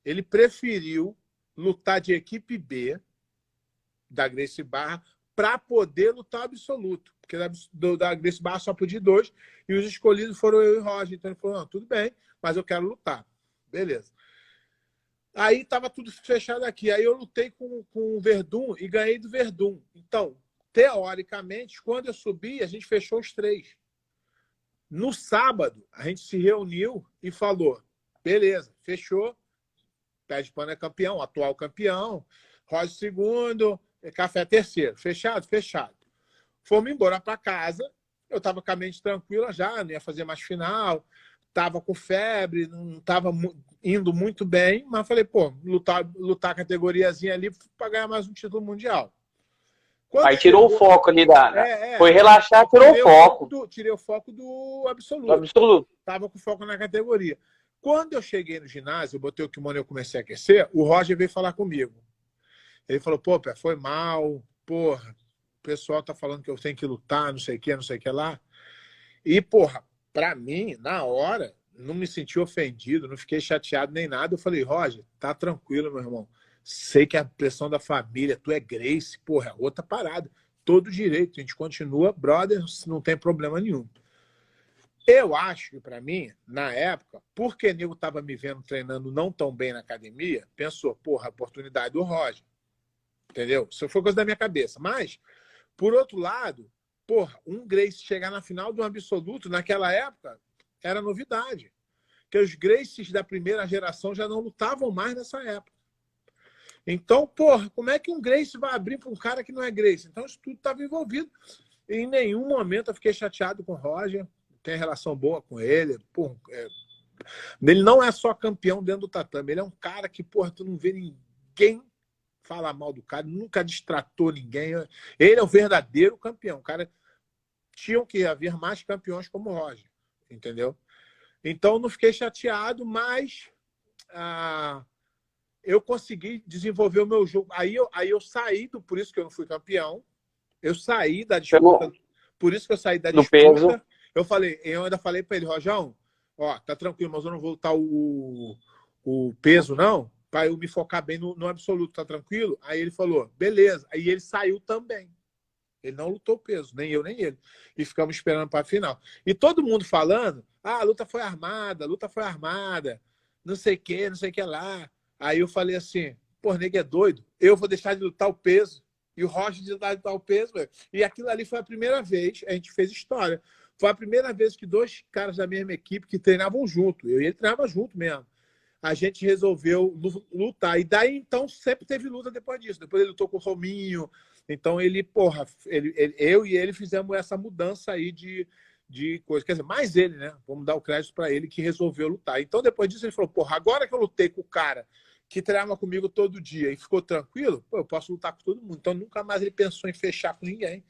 ele preferiu lutar de equipe B da Gracie Barra para poder lutar absoluto, porque da Gracie Barra só podia 2, e os escolhidos foram eu e o Roger. Então ele falou: não, tudo bem, mas eu quero lutar. Beleza. Aí estava tudo fechado aqui. Aí eu lutei com o Verdun e ganhei do Verdun. Então, teoricamente, quando eu subi, a gente fechou os 3. No sábado, a gente se reuniu e falou: beleza, fechou. Pé de Pano é campeão, atual campeão. Roger segundo, Café terceiro. Fechado? Fechado. Fomos embora para casa. Eu estava com a mente tranquila já, não ia fazer mais final. Estava com febre, não estava indo muito bem, mas falei: pô, lutar a categoriazinha ali para ganhar mais um título mundial. Aí tirou o foco ali foi relaxar, tirou o foco. Tirei o foco do absoluto. Do absoluto. Tava com foco na categoria. Quando eu cheguei no ginásio, eu botei o kimono e eu comecei a aquecer, o Roger veio falar comigo. Ele falou: pô, Pé, foi mal, porra, o pessoal tá falando que eu tenho que lutar, não sei o que lá. E, porra, pra mim, na hora, não me senti ofendido, não fiquei chateado nem nada. Eu falei: Roger, tá tranquilo, meu irmão. Sei que a pressão da família, tu é Gracie, porra, é outra parada. Todo direito, a gente continua brother, não tem problema nenhum. Eu acho que, para mim, na época, porque o nego estava me vendo treinando não tão bem na academia, pensou: porra, a oportunidade do Roger. Entendeu? Isso foi coisa da minha cabeça. Mas, por outro lado, porra, um Gracie chegar na final de um absoluto, naquela época, era novidade. que os Gracies da primeira geração já não lutavam mais nessa época. Então, porra, como é que um Gracie vai abrir para um cara que não é Gracie? Então, isso tudo estava envolvido. Em nenhum momento eu fiquei chateado com o Roger. Tenho relação boa com ele. Porra, ele não é só campeão dentro do tatame. Ele é um cara que, porra, tu não vê ninguém falar mal do cara. Nunca distratou ninguém. Ele é o verdadeiro campeão. O cara, tinham que haver mais campeões como o Roger. Entendeu? Então, não fiquei chateado, mas eu consegui desenvolver o meu jogo. Aí eu saí, por isso que eu não fui campeão. Eu saí da disputa. Por isso que eu saí da disputa. Peso. Eu ainda falei para ele, Rojão, ó, tá tranquilo, mas eu não vou lutar o peso, não, para eu me focar bem no absoluto, tá tranquilo? Aí ele falou, beleza. Aí ele saiu também. Ele não lutou peso, nem eu, nem ele. E ficamos esperando para a final. E todo mundo falando, a luta foi armada, não sei o que, não sei o que lá. Aí eu falei assim, pô, nego é doido, eu vou deixar de lutar o peso. E o Roger de lutar o peso, velho. E aquilo ali foi a primeira vez, a gente fez história. Foi a primeira vez que dois caras da mesma equipe que treinavam junto, eu e ele treinava junto mesmo. A gente resolveu lutar. E daí, então, sempre teve luta depois disso. Depois ele lutou com o Rominho. Então, eu e ele fizemos essa mudança aí de coisa. Quer dizer, mais ele, né? Vamos dar o crédito para ele que resolveu lutar. Então, depois disso, ele falou, porra, agora que eu lutei com o cara que treinava comigo todo dia e ficou tranquilo, pô, eu posso lutar com todo mundo. Então, nunca mais ele pensou em fechar com ninguém.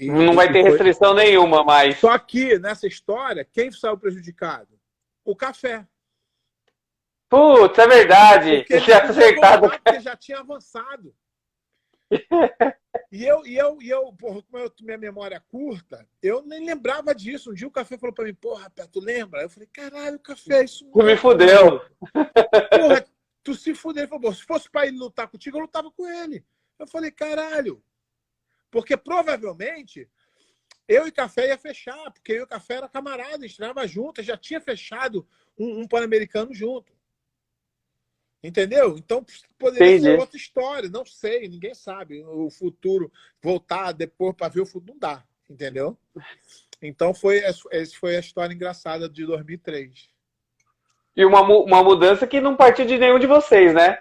Não vai ter restrição nenhuma mais. Só que, nessa história, quem saiu prejudicado? O Café. Putz, é verdade. Porque ele já acertado. Porque já tinha avançado. E eu, porra, como minha memória é curta, eu nem lembrava disso. Um dia o Café falou pra mim, porra, tu lembra? Eu falei, caralho, Café, isso Tu me fudeu. Porra, tu se fudeu. Ele falou, se fosse pra ele lutar contigo, eu lutava com ele. Eu falei, caralho. Porque provavelmente eu e Café ia fechar, porque eu e Café era camarada, a gente treinava junto, já tinha fechado um Pan-Americano junto. Entendeu? Então poderia ser outra história, não sei, ninguém sabe. O futuro, voltar depois para ver o futuro, não dá, entendeu? Então essa foi a história engraçada de 2003. E uma mudança que não partiu de nenhum de vocês, né?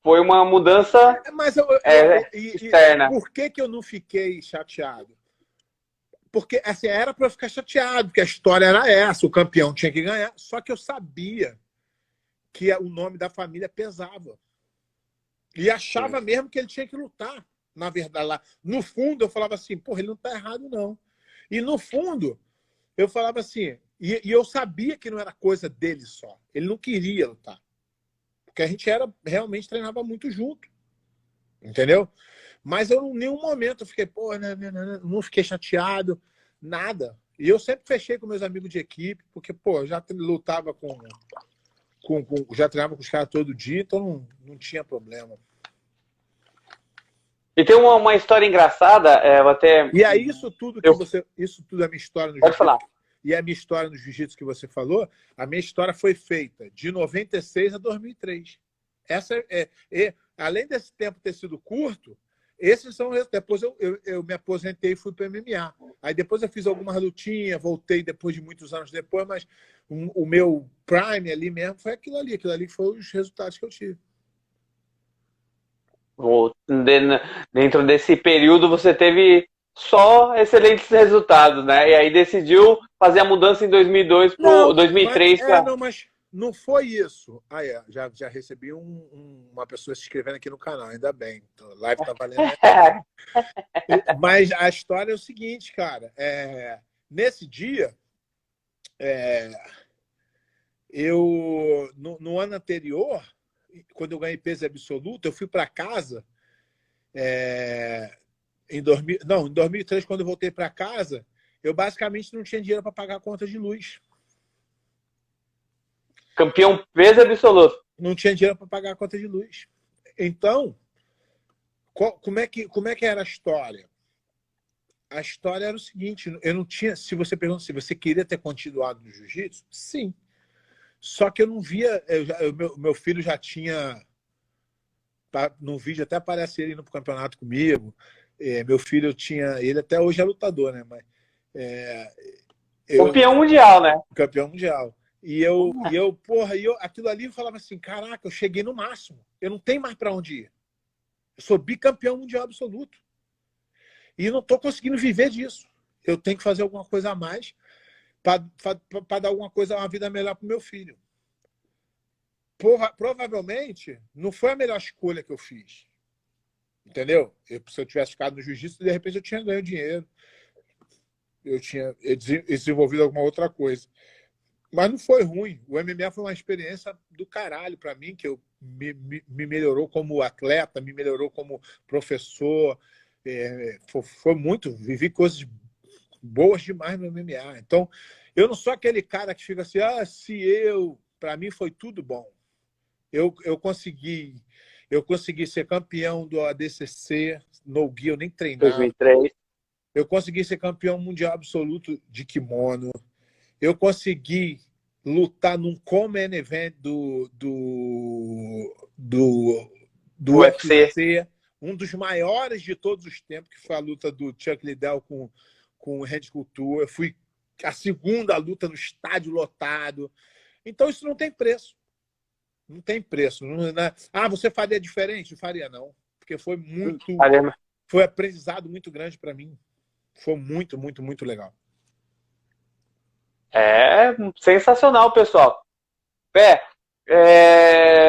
Foi uma mudança externa. Por que eu não fiquei chateado? Porque assim, era para eu ficar chateado, porque a história era essa, o campeão tinha que ganhar, só que eu sabia que o nome da família pesava. E achava mesmo que ele tinha que lutar. Na verdade, lá no fundo, eu falava assim, porra, ele não tá errado, não. E no fundo, eu falava assim, e eu sabia que não era coisa dele só. Ele não queria lutar. Porque a gente realmente treinava muito junto. Entendeu? Mas eu, em nenhum momento, eu fiquei, pô, não fiquei chateado, nada. E eu sempre fechei com meus amigos de equipe, porque, pô, eu já lutava já treinava com os caras todo dia, então não tinha problema. E tem uma história engraçada, até... E aí, isso tudo é a minha história no Pode falar. E a minha história no jiu-jitsu que você falou, a minha história foi feita de 96 a 2003. Além desse tempo ter sido curto, esses são... Depois eu me aposentei e fui para o MMA. Aí depois eu fiz algumas lutinhas, voltei depois de muitos anos depois, mas o meu prime ali mesmo foi aquilo ali. Aquilo ali foi os resultados que eu tive. Dentro desse período você teve só excelentes resultados, né? E aí decidiu fazer a mudança em 2002 para 2003. Mas não foi isso. Já recebi uma pessoa se inscrevendo aqui no canal, ainda bem. Então, a live tá valendo. Mas a história é o seguinte, cara. Nesse dia, eu no ano anterior, quando eu ganhei peso absoluto, eu fui para casa. Em 2003, quando eu voltei para casa, eu basicamente não tinha dinheiro para pagar a conta de luz. Campeão peso absoluto. Não tinha dinheiro para pagar a conta de luz. Então, como é que era a história? A história era o seguinte, eu não tinha... Se você pergunta se você queria ter continuado no jiu-jitsu, sim. Só que eu não via... Meu filho já tinha... No vídeo até aparece ele indo pro campeonato comigo. Meu filho tinha... Ele até hoje é lutador, né? Mas, campeão mundial, né? Campeão mundial. Aquilo ali eu falava assim, caraca, eu cheguei no máximo. Eu não tenho mais para onde ir. Eu sou bicampeão mundial absoluto. E não estou conseguindo viver disso. Eu tenho que fazer alguma coisa a mais para dar alguma coisa, uma vida melhor para o meu filho. Provavelmente, não foi a melhor escolha que eu fiz. Entendeu? Se eu tivesse ficado no jiu-jitsu, de repente eu tinha ganho dinheiro. Eu tinha desenvolvido alguma outra coisa. Mas não foi ruim. O MMA foi uma experiência do caralho para mim, que me melhorou como atleta, me melhorou como professor. Foi muito. Vivi coisas boas demais no MMA. Então, eu não sou aquele cara que fica assim, para mim foi tudo bom. Eu consegui ser campeão do ADCC, no guia, eu nem treinava. 2003. Eu consegui ser campeão mundial absoluto de kimono. Eu consegui lutar num Common Event do UFC, um dos maiores de todos os tempos, que foi a luta do Chuck Liddell com o Randy Couture. Eu fui a segunda luta no estádio lotado. Então, isso não tem preço. Não tem preço. Você faria diferente? Não faria, não. Porque foi aprendizado muito grande para mim. Foi muito, muito, muito legal. É sensacional, pessoal.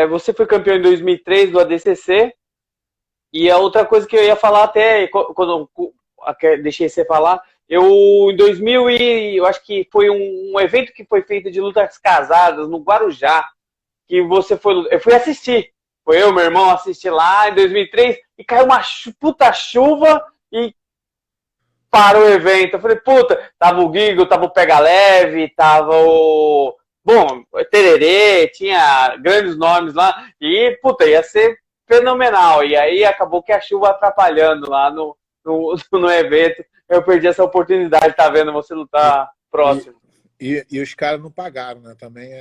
Você foi campeão em 2003 do ADCC. E a outra coisa que eu ia falar até quando deixei você falar, em 2000 eu acho que foi um evento que foi feito de lutas casadas no Guarujá, que eu fui assistir. Foi eu, meu irmão, assistir lá em 2003 e caiu uma puta chuva e parou o evento. Eu falei, puta, tava o Guigo, tava o Pega Leve, tava o Tererê, tinha grandes nomes lá e, puta, ia ser fenomenal. E aí acabou que a chuva atrapalhando lá no evento. Eu perdi essa oportunidade de estar vendo você lutar próximo. E os caras não pagaram, né? Também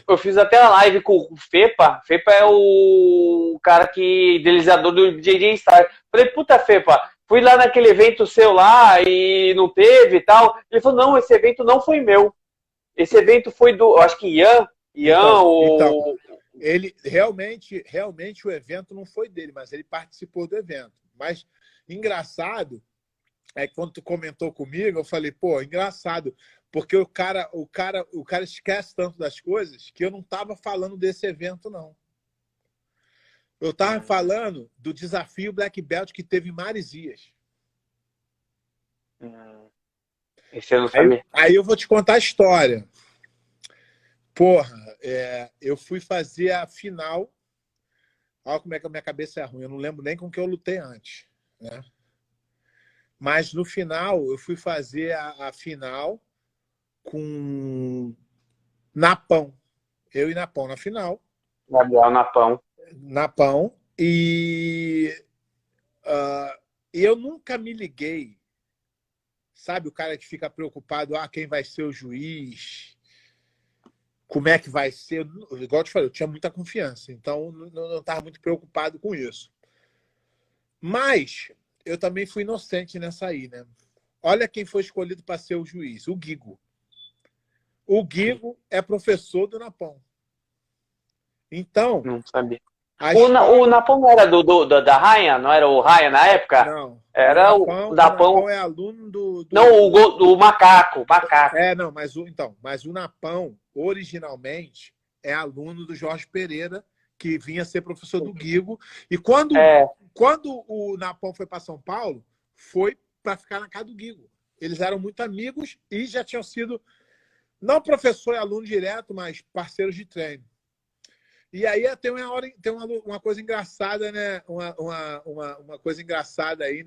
eu fiz até a live com o Fepa. Fepa é o cara idealizador do JJ Star. Falei, puta, Fepa, fui lá naquele evento seu lá e não teve e tal. Ele falou, não, esse evento não foi meu. Esse evento foi do, acho que Ian, então, ele realmente o evento não foi dele, mas ele participou do evento. Mas engraçado é que quando tu comentou comigo, eu falei, pô, engraçado, porque o cara esquece tanto das coisas que eu não estava falando desse evento, não. Eu estava falando do desafio Black Belt que teve em Marizias. Esse eu não sabia. Aí eu vou te contar a história. Porra, eu fui fazer a final. Olha como é que a minha cabeça é ruim. Eu não lembro nem com que eu lutei antes, né? Mas no final, eu fui fazer a final com Napão. Eu e Napão na final. Gabriel Napão. Napão. E eu nunca me liguei. Sabe o cara que fica preocupado, quem vai ser o juiz? Como é que vai ser? Igual eu te falei, eu tinha muita confiança. Então, não estava muito preocupado com isso. Mas eu também fui inocente nessa aí, né? Olha quem foi escolhido para ser o juiz, o Guigo. O Guigo é professor do Napão. Então... Não sabia. O Napão não era da Raia? Não era o Raia na época? Não. Era o Napão é aluno do... Não, do Macaco. Não, mas o Napão, originalmente, é aluno do Jorge Pereira, que vinha ser professor do Guigo. E quando o Napão foi para São Paulo, foi para ficar na casa do Guigo. Eles eram muito amigos e já tinham sido, não professor e aluno direto, mas parceiros de treino. E aí tem uma coisa engraçada, né? Uma coisa engraçada aí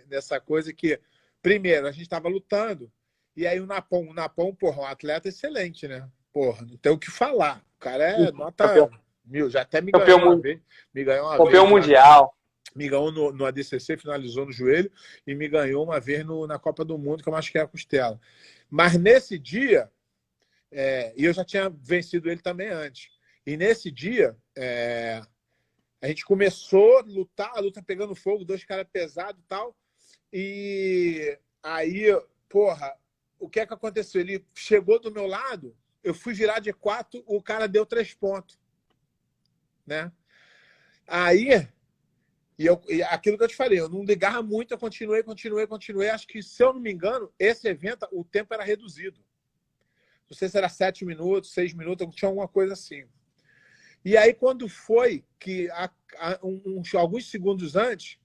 nessa coisa que, primeiro, a gente estava lutando, e aí o Napão, porra, um atleta excelente, né? Porra, não tem o que falar. O cara é nota 1000, já até me ganhou uma vez. Campeão mundial. Me ganhou no ADCC, finalizou no joelho, e me ganhou uma vez na Copa do Mundo, que eu machuquei a costela. Mas nesse dia, e eu já tinha vencido ele também antes. E nesse dia, a gente começou a luta pegando fogo, 2 caras pesados e tal. E aí, porra, o que é que aconteceu? Ele chegou do meu lado, eu fui virar de 4, o cara deu 3 pontos. Né? Aí, e aquilo que eu te falei, eu não ligava muito, eu continuei. Acho que, se eu não me engano, esse evento, o tempo era reduzido. Não sei se era 7 minutos, 6 minutos, tinha alguma coisa assim. E aí, quando foi que, alguns segundos antes,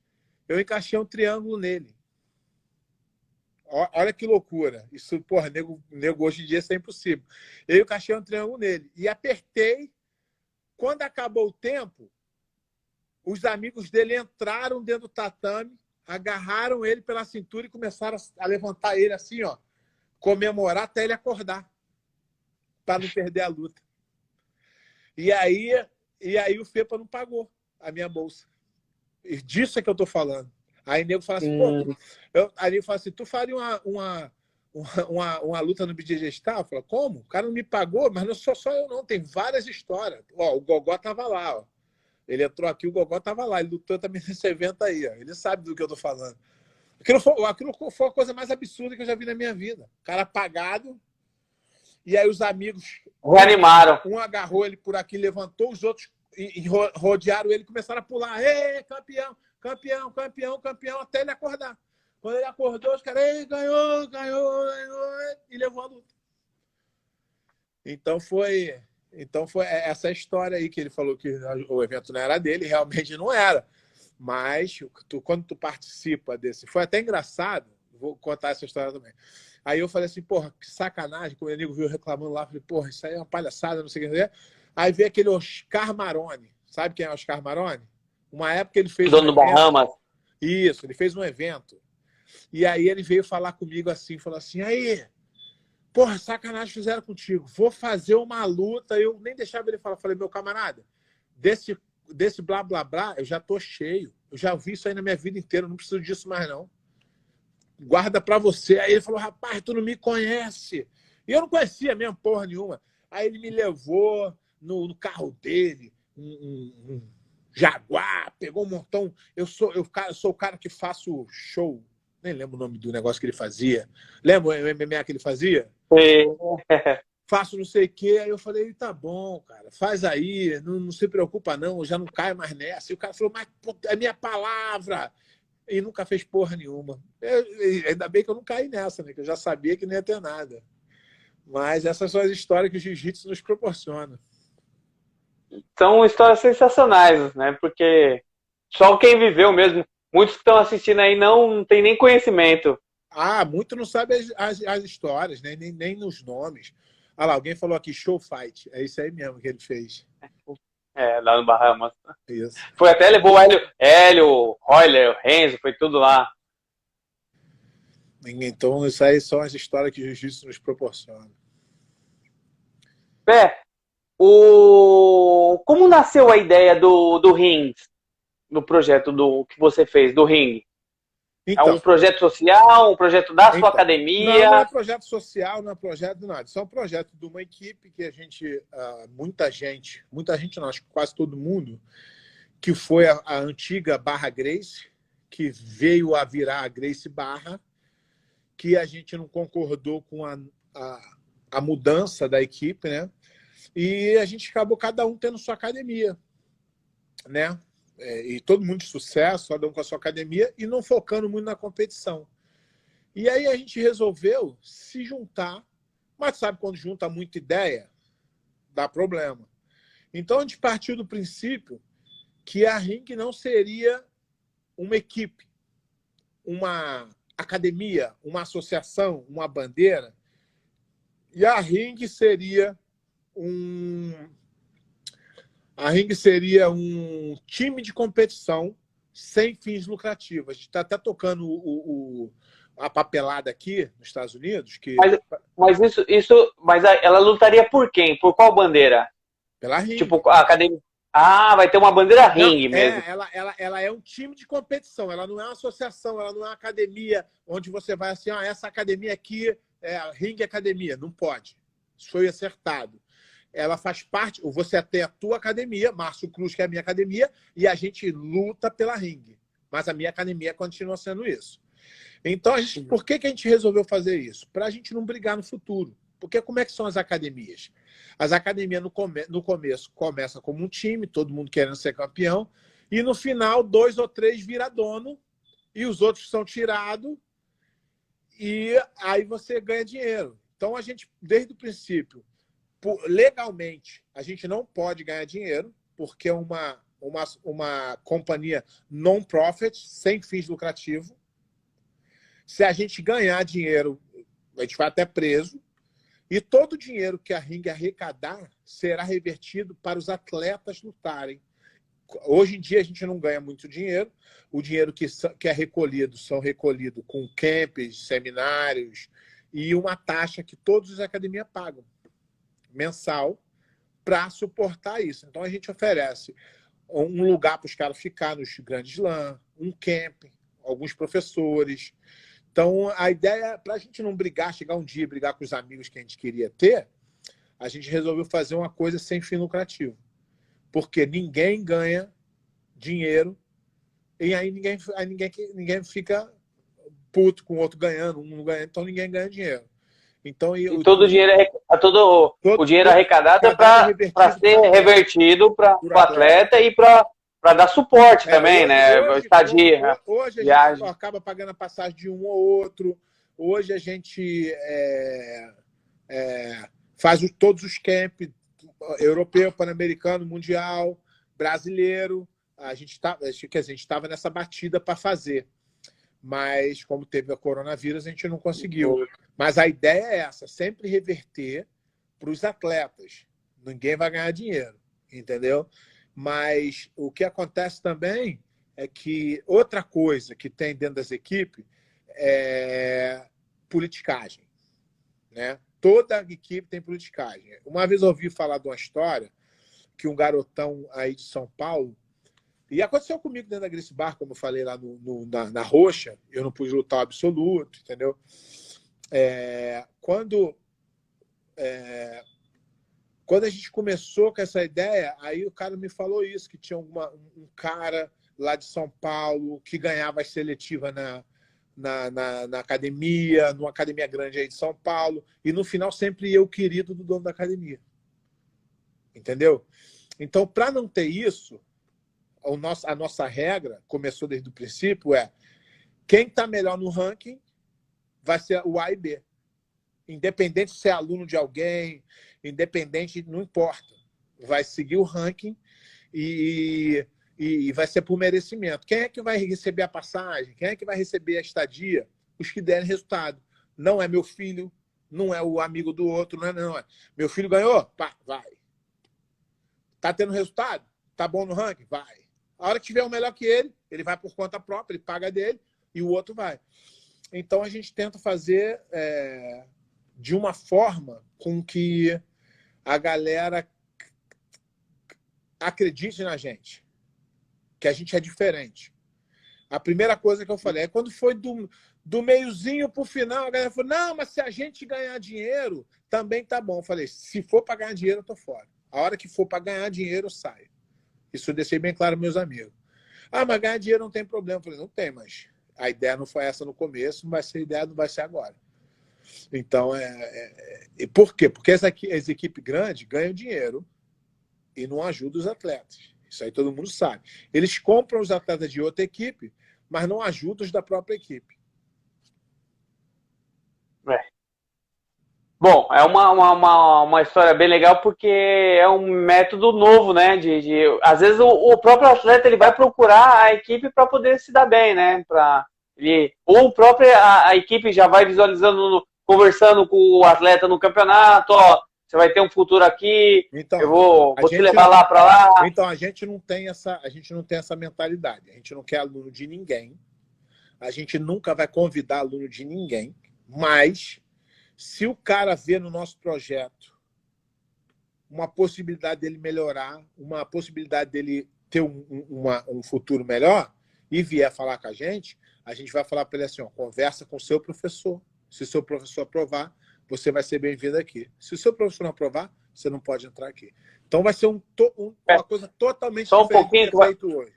eu encaixei um triângulo nele. Olha que loucura. Isso, porra, nego hoje em dia isso é impossível. Eu encaixei um triângulo nele e apertei. Quando acabou o tempo, os amigos dele entraram dentro do tatame, agarraram ele pela cintura e começaram a levantar ele assim, ó, comemorar até ele acordar, para não perder a luta. E aí o FEPA não pagou a minha bolsa. E disso é que eu tô falando. Aí o nego fala assim, pô, aí eu falo assim, tu faria uma luta no BJJ? Eu falo, como? O cara não me pagou, mas não sou só eu não, tem várias histórias. Ó, o Gogó tava lá, ó. Ele entrou aqui, o Gogó tava lá, ele lutou também nesse evento aí, ó. Ele sabe do que eu tô falando. Aquilo foi a coisa mais absurda que eu já vi na minha vida. O cara pagado, e aí os amigos Reanimaram. Um agarrou ele por aqui, levantou, os outros e rodearam ele, começaram a pular. Ei, campeão, campeão, campeão, campeão, até ele acordar. Quando ele acordou, os caras, ganhou, e levou a luta. Então foi essa história aí que ele falou que o evento não era dele, realmente não era. Mas quando tu participa desse... Foi até engraçado, vou contar essa história também. Aí eu falei assim, porra, que sacanagem, quando o amigo viu reclamando lá, falei, porra, isso aí é uma palhaçada, não sei o que dizer. Aí veio aquele Oscar Maroni. Sabe quem é Oscar Maroni? Uma época ele fez Dono do Bahamas. Isso, ele fez um evento. E aí ele veio falar comigo assim, falou assim, aí, porra, sacanagem fizeram contigo, vou fazer uma luta. Eu nem deixava ele falar, falei, meu camarada, desse blá, blá, blá, eu já tô cheio. Eu já vi isso aí na minha vida inteira, não preciso disso mais não. Guarda pra você. Aí ele falou, rapaz, tu não me conhece. E eu não conhecia mesmo porra nenhuma. Aí ele me levou no carro dele, um Jaguar, pegou um montão. Eu sou o cara que faço show. Nem lembro o nome do negócio que ele fazia. Lembra o MMA que ele fazia? Sim. Faço não sei o quê. Aí eu falei, tá bom, cara, faz aí, não se preocupa não, eu já não caio mais nessa. E o cara falou, mas pô, é minha palavra. E nunca fez porra nenhuma. Ainda bem que eu não caí nessa, né? Que eu já sabia que não ia ter nada. Mas essas são as histórias que o jiu-jitsu nos proporciona. São histórias sensacionais, né? Porque só quem viveu mesmo, muitos que estão assistindo aí não tem nem conhecimento. Muito não sabe as histórias, né? Nem nos nomes. Ah lá, alguém falou aqui, show fight. É isso aí mesmo que ele fez. Lá no Bahamas. Isso. Foi até, levou o Hélio, Royler, Renzo, foi tudo lá. Então, isso aí são as histórias que o jiu-jitsu nos proporciona. Como nasceu a ideia do ringue, no projeto que você fez, do ringue? Então, é um projeto social, um projeto da sua academia? Não é projeto social, não é projeto de nada. Isso é um projeto de uma equipe que a gente, muita gente não, acho que quase todo mundo, que foi a antiga Barra Gracie, que veio a virar a Gracie Barra, que a gente não concordou com a mudança da equipe, né? E a gente acabou cada um tendo sua academia, né? E todo mundo de sucesso, cada um com a sua academia, e não focando muito na competição. E aí a gente resolveu se juntar, mas sabe quando junta muita ideia? Dá problema. Então a gente partiu do princípio que a Ring não seria uma equipe, uma academia, uma associação, uma bandeira, e a Ring seria um time de competição sem fins lucrativos. A gente está até tocando a papelada aqui nos Estados Unidos. Mas ela lutaria por quem? Por qual bandeira? Pela Ring. Tipo, a academia. Vai ter uma bandeira Ring mesmo. Ela é um time de competição, ela não é uma associação, ela não é uma academia onde você vai assim, essa academia aqui é a Ring Academia. Não pode. Isso foi acertado. Ela faz parte, você tem a tua academia, Márcio Cruz, que é a minha academia, e a gente luta pela Ring. Mas a minha academia continua sendo isso. Então, por que a gente resolveu fazer isso? Para a gente não brigar no futuro. Porque como é que são as academias? As academias no começo começam como um time, todo mundo querendo ser campeão, e no final 2 ou 3 vira dono e os outros são tirados e aí você ganha dinheiro. Então a gente, desde o princípio, legalmente, a gente não pode ganhar dinheiro porque é uma companhia non-profit, sem fins lucrativos. Se a gente ganhar dinheiro, a gente vai até preso. E todo o dinheiro que a Ring arrecadar será revertido para os atletas lutarem. Hoje em dia a gente não ganha muito dinheiro. O dinheiro que é recolhido são recolhidos com camps, seminários e uma taxa que todas as academias pagam mensal para suportar isso. Então a gente oferece um lugar para os caras ficar nos grandes LAN, um camp, alguns professores. Então, a ideia, para a gente não brigar, chegar um dia e brigar com os amigos que a gente queria ter, a gente resolveu fazer uma coisa sem fim lucrativo. Porque ninguém ganha dinheiro e aí ninguém fica puto com o outro ganhando, um ganhando, então ninguém ganha dinheiro. Então, e todo o dinheiro, o dinheiro arrecadado é para ser revertido para o atleta e para dar suporte também, hoje, né? Estadia, hoje a viagem. gente acaba pagando a passagem de um ou outro. Hoje a gente faz todos os camps, europeu, pan-americano, mundial, brasileiro. A gente estava nessa batida para fazer. Mas, como teve a coronavírus, a gente não conseguiu. Mas a ideia é essa, sempre reverter para os atletas. Ninguém vai ganhar dinheiro, entendeu? Mas o que acontece também é que outra coisa que tem dentro das equipes é politicagem, né? Toda equipe tem politicagem. Uma vez eu ouvi falar de uma história que um garotão aí de São Paulo, e aconteceu comigo dentro da Gracie Barra, como eu falei lá na Roxa, eu não pude lutar o absoluto, entendeu? Quando a gente começou com essa ideia, aí o cara me falou isso, que tinha um cara lá de São Paulo que ganhava as seletivas na academia, numa academia grande aí de São Paulo, e no final sempre eu, querido do dono da academia. Entendeu? Então, para não ter isso, a nossa regra, começou desde o princípio, quem está melhor no ranking vai ser o A e B. Independente se é aluno de alguém, independente, não importa. Vai seguir o ranking e vai ser por merecimento. Quem é que vai receber a passagem? Quem é que vai receber a estadia? Os que derem resultado. Não é meu filho, não é o amigo do outro, não é. Meu filho ganhou? Pá, vai. Tá tendo resultado? Tá bom no ranking? Vai. A hora que tiver um melhor que ele vai por conta própria, ele paga dele e o outro vai. Então a gente tenta fazer de uma forma com que a galera acredite na gente, que a gente é diferente. A primeira coisa que eu falei é quando foi do meiozinho para o final, a galera falou, não, mas se a gente ganhar dinheiro, também tá bom. Eu falei, se for para ganhar dinheiro, eu tô fora. A hora que for para ganhar dinheiro, eu saio. Isso eu deixei bem claro meus amigos. Ah, mas ganhar dinheiro não tem problema. Eu falei, não tem, mas a ideia não foi essa no começo, não vai ser a ideia, não vai ser agora. Então, e por quê? Porque as equipes grandes ganham dinheiro e não ajudam os atletas. Isso aí todo mundo sabe. Eles compram os atletas de outra equipe, mas não ajudam os da própria equipe. Bom, é uma história bem legal porque é um método novo, né? Às vezes o próprio atleta ele vai procurar a equipe para poder se dar bem, né? Ou a equipe já vai visualizando, conversando com o atleta no campeonato, ó, você vai ter um futuro aqui, então, eu vou te levar lá para lá. Então a gente não tem essa mentalidade. A gente não quer aluno de ninguém. A gente nunca vai convidar aluno de ninguém, mas se o cara vê no nosso projeto uma possibilidade dele melhorar, uma possibilidade dele ter um futuro melhor e vier falar com a gente vai falar para ele assim, ó, conversa com o seu professor. Se o seu professor aprovar, você vai ser bem-vindo aqui. Se o seu professor não aprovar, você não pode entrar aqui. Então vai ser uma coisa totalmente só diferente pouquinho do que é feito hoje.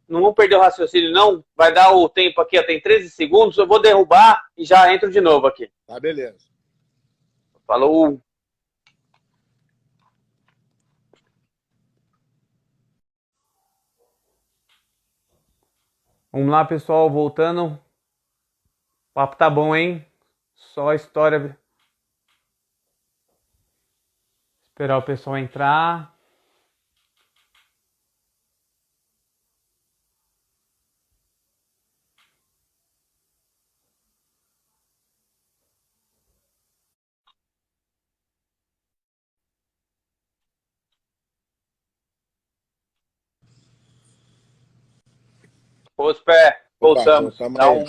não vamos perder o raciocínio, não. Vai dar o tempo aqui, ó, tem 13 segundos. Eu vou derrubar e já entro de novo aqui. Tá, beleza. Falou. Vamos lá, pessoal, voltando. O papo tá bom, hein? Só a história. Esperar o pessoal entrar. Os pé, Opa, voltamos. voltamos Dá aí.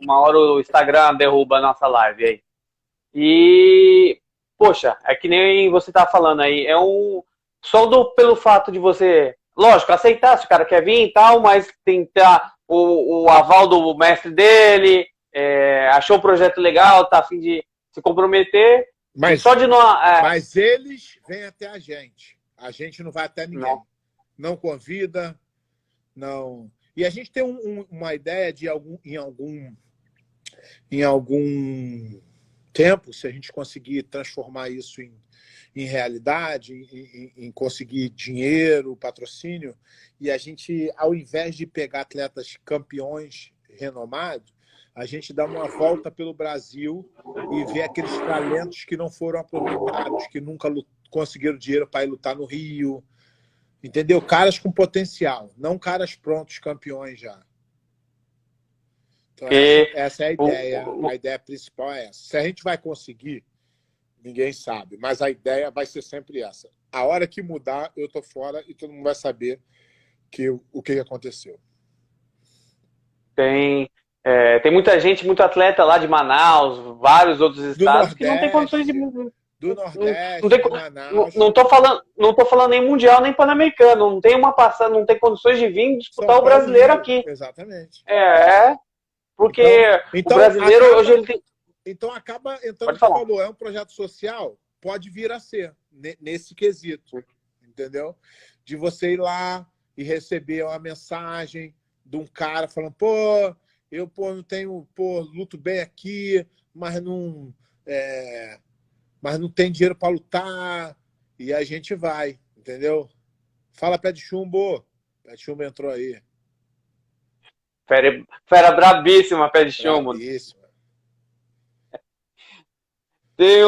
uma hora o Instagram derruba a nossa live aí. E, poxa, é que nem você tá falando aí, só pelo fato de você, lógico, aceitar se o cara quer vir e tal, mas tentar o aval do mestre dele, achou o projeto legal, tá a fim de se comprometer, e Mas, só de não... mas eles vêm até a gente não vai até ninguém. Não. Não convida, não... E a gente tem uma ideia de em algum tempo, se a gente conseguir transformar isso em realidade, em conseguir dinheiro, patrocínio, e a gente, ao invés de pegar atletas campeões renomados, a gente dá uma volta pelo Brasil e vê aqueles talentos que não foram aproveitados, que nunca conseguiram dinheiro para ir lutar no Rio, entendeu? Caras com potencial, não caras prontos, campeões já. Então, essa é a ideia principal é essa. Se a gente vai conseguir, ninguém sabe, mas a ideia vai ser sempre essa. A hora que mudar, eu tô fora e todo mundo vai saber o que aconteceu. Tem muita gente, muito atleta lá de Manaus, vários outros estados que não tem condições de... Do Nordeste, não tem, de Manaus. Não tô falando nem mundial, nem pan-americano. Não tem uma passada, não tem condições de vir disputar o brasileiro aqui. Exatamente. Porque então, o brasileiro hoje ele tem... Então acaba entrando no que você falou, é um projeto social, pode vir a ser, nesse quesito, entendeu? De você ir lá e receber uma mensagem de um cara falando, eu não tenho, luto bem aqui, mas não tem dinheiro para lutar, e a gente vai, entendeu? Fala, Pé de Chumbo. Pé de Chumbo entrou aí. Fera brabíssima, Pé de Chumbo. Brabíssima. Tem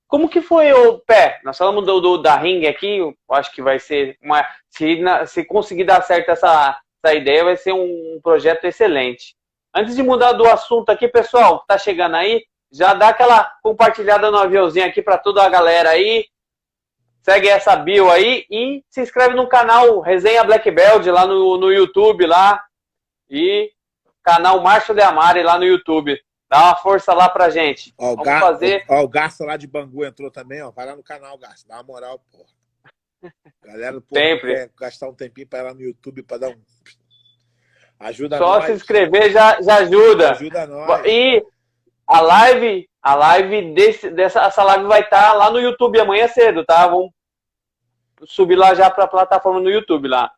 como que foi o Pé? Nós falamos da Ring aqui, eu acho que vai ser se conseguir dar certo essa ideia, vai ser um projeto excelente. Antes de mudar do assunto aqui, pessoal, tá chegando aí, já dá aquela compartilhada no aviãozinho aqui para toda a galera aí. Segue essa bio aí e se inscreve no canal Resenha Black Belt lá no YouTube lá. E canal Márcio de Amari lá no YouTube. Dá uma força lá pra gente. Vamos fazer. O Garça lá de Bangu entrou também, ó. Vai lá no canal, Garça. Dá uma moral, porra. Galera, quer gastar um tempinho pra ir lá no YouTube pra dar um. Ajuda Só nós. se inscrever já ajuda. Ajuda nós. E a live essa live vai estar lá no YouTube amanhã cedo, tá? Vamos subir lá já pra plataforma no YouTube lá.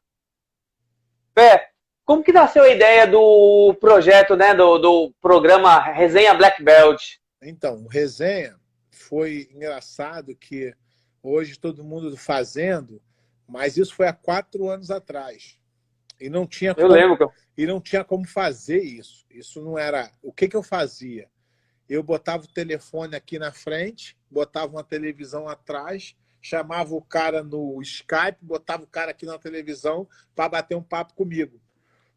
Pé, como que nasceu a ideia do projeto, né, do programa Resenha Black Belt? Então, o Resenha foi engraçado que hoje todo mundo fazendo, mas isso foi há 4 anos atrás. E não tinha Eu lembro. E não tinha como fazer isso. Isso não era... O que eu fazia? Eu botava o telefone aqui na frente, botava uma televisão atrás, chamava o cara no Skype, botava o cara aqui na televisão para bater um papo comigo.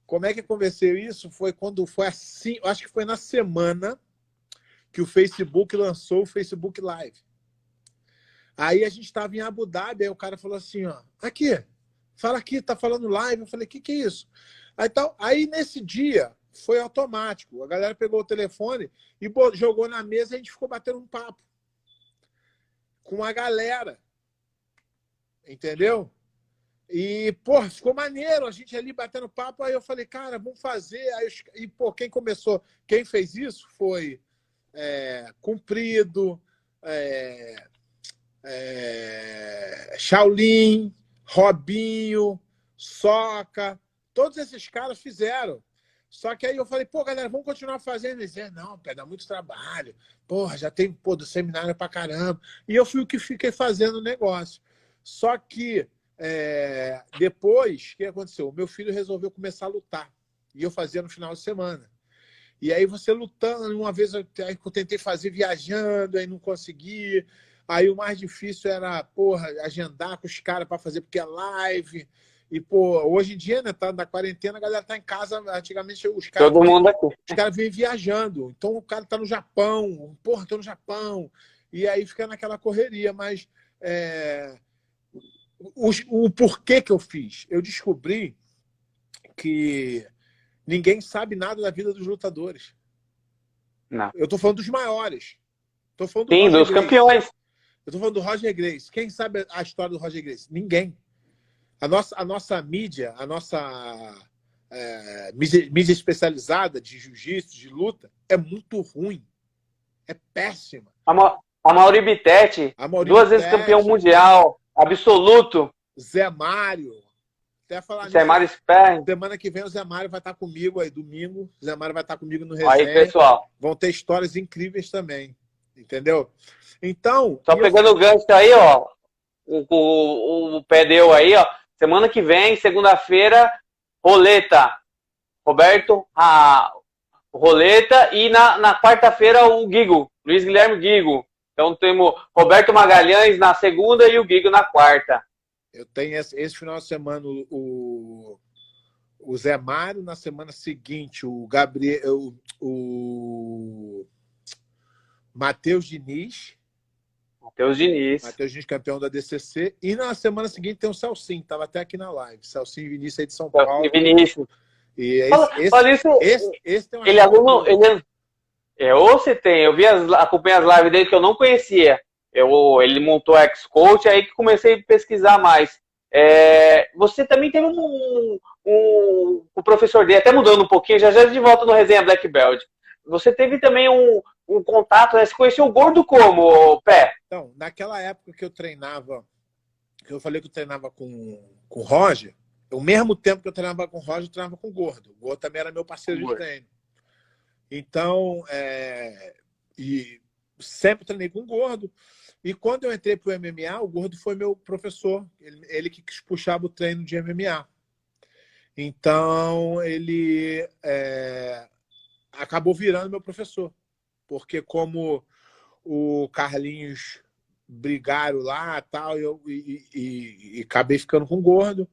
Como é que aconteceu isso? Foi quando foi assim, acho que foi na semana que o Facebook lançou o Facebook Live. Aí a gente estava em Abu Dhabi, aí o cara falou assim, ó, fala aqui, tá falando live. Eu falei, que é isso? Aí nesse dia foi automático. A galera pegou o telefone e jogou na mesa e a gente ficou batendo um papo com a galera. Entendeu? E, ficou maneiro a gente ali batendo papo. Aí eu falei, cara, vamos fazer. Quem fez isso foi Cumprido, Shaolin, Robinho, Soca, todos esses caras fizeram. Só que aí eu falei, pô, galera, vamos continuar fazendo. Eles disseram, não, pé, dá muito trabalho. Porra, já tem, pô, do seminário pra caramba. E eu fui o que fiquei fazendo o negócio. Só que depois, o que aconteceu? O meu filho resolveu começar a lutar. E eu fazia no final de semana. E aí você lutando, uma vez eu tentei fazer viajando, aí não consegui. Aí o mais difícil era, porra, agendar com os caras para fazer, porque é live. E, pô, hoje em dia, né, tá na quarentena, a galera tá em casa. Antigamente Todo mundo aqui. os caras vêm viajando. Então o cara tá no Japão, porra, tô no Japão. E aí fica naquela correria, mas o porquê que eu fiz? Eu descobri que ninguém sabe nada da vida dos lutadores. Não. Eu tô falando dos maiores. Tô falando do Sim, Roger dos Gracie. campeões. Eu tô falando do Roger Gracie. Quem sabe a história do Roger Gracie? Ninguém. A nossa mídia, a nossa mídia especializada de jiu-jitsu, de luta, é muito ruim. É péssima. A Mauri Bittetti, duas vezes campeão mundial, absoluto. Zé Mário. Até falar Zé Mário Sperry. Semana que vem o Zé Mário vai estar comigo aí, domingo. O Zé Mário vai estar comigo no Resenha. Aí, pessoal. Vão ter histórias incríveis também. Entendeu? Então... Só pegando o gancho aí, ó. O pé deu aí, ó. Semana que vem, segunda-feira, roleta. Roberto, roleta. E na quarta-feira, o Guigo. Luiz Guilherme Guigo. Então temos Roberto Magalhães na segunda e o Guigo na quarta. Eu tenho esse final de semana o Zé Mário, na semana seguinte o Gabriel, o Matheus Diniz. Matheus Diniz, campeão da DCC. E na semana seguinte tem o Celcinho, estava até aqui na live. Celcinho Vinícius aí de São Paulo. Vinícius. E esse tem uma ele aluno, você tem, acompanhei as lives dele que eu não conhecia. Ele montou a X-Coach, aí que comecei a pesquisar mais. Você também teve um professor dele, até mudando um pouquinho, já de volta no Resenha Black Belt. Você teve também um contato, né? Você conheceu o Gordo como, Pé? Então, naquela época que eu treinava, que eu falei que eu treinava com o Roger, ao mesmo tempo que eu treinava com o Roger, eu treinava com o Gordo. O Gordo também era meu parceiro de treino. Então, e sempre treinei com o Gordo. E quando eu entrei para o MMA, o Gordo foi meu professor. Ele que puxava o treino de MMA. Então, ele acabou virando meu professor. Porque como o Carlinhos brigaram lá tal, e acabei ficando com o Gordo.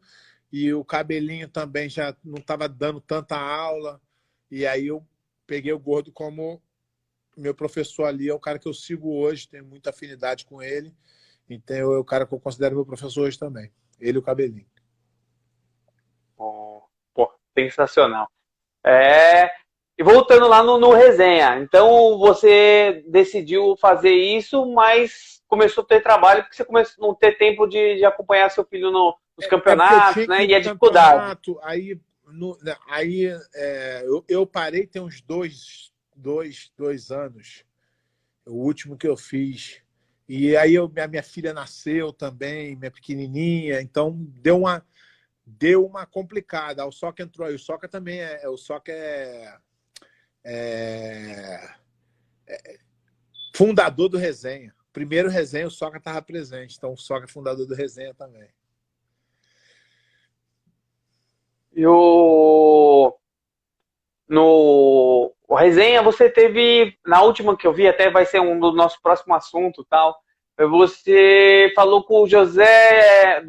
E o Cabelinho também já não estava dando tanta aula. E aí eu peguei o Gordo como meu professor ali, é o cara que eu sigo hoje, tenho muita afinidade com ele. Então é o cara que eu considero meu professor hoje também. Ele e o Cabelinho. Pô, sensacional. E voltando lá no Resenha. Então você decidiu fazer isso, mas começou a ter trabalho porque você começou a não ter tempo de acompanhar seu filho nos campeonatos, né? E a dificuldade. Eu parei tem uns dois anos, o último que eu fiz. E aí minha filha nasceu também, minha pequenininha, então deu uma complicada. O Soca entrou aí. O Soca também fundador do Resenha. Primeiro Resenha, o Soca estava presente. Então o Soca é fundador do Resenha também. E no Resenha, você teve, na última que eu vi, até vai ser um do nosso próximo assunto, tal, você falou com o José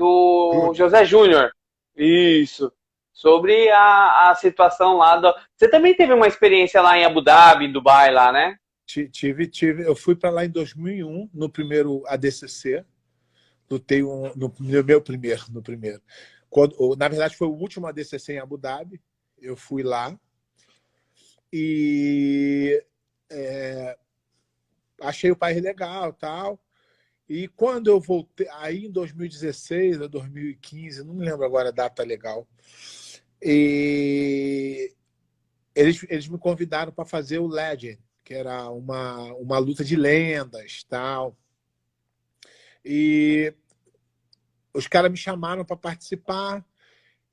Júnior. Isso. Sobre a situação lá. Você também teve uma experiência lá em Abu Dhabi, em Dubai, lá, né? Tive. Eu fui para lá em 2001, no primeiro ADCC. Lutei no meu primeiro. Na verdade, foi o último ADCC em Abu Dhabi. Eu fui lá. E achei o país legal, tal. E quando eu voltei, aí em 2016 ou 2015, não me lembro agora a data legal, e eles me convidaram para fazer o Legend, que era uma luta de lendas, tal. E os caras me chamaram para participar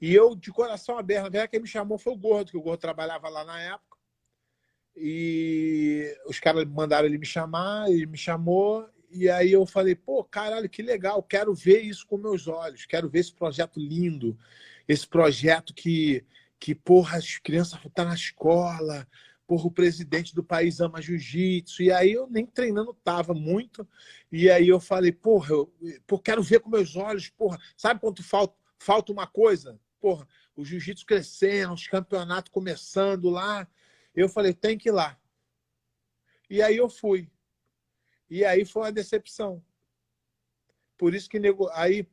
e eu, de coração aberto, na verdade, quem me chamou foi o Gordo, que o Gordo trabalhava lá na época. E os caras mandaram ele me chamar, ele me chamou, e aí eu falei, pô, caralho, que legal, quero ver isso com meus olhos, quero ver esse projeto lindo, esse projeto que porra, as crianças estão na escola, porra, o presidente do país ama jiu-jitsu, e aí eu nem treinando tava muito, e aí eu falei, porra, eu quero ver com meus olhos, porra, sabe quando falta uma coisa? Porra, o jiu-jitsu crescendo, os campeonatos começando lá, eu falei, tem que ir lá. E aí eu fui. E aí foi uma decepção. Por isso que aí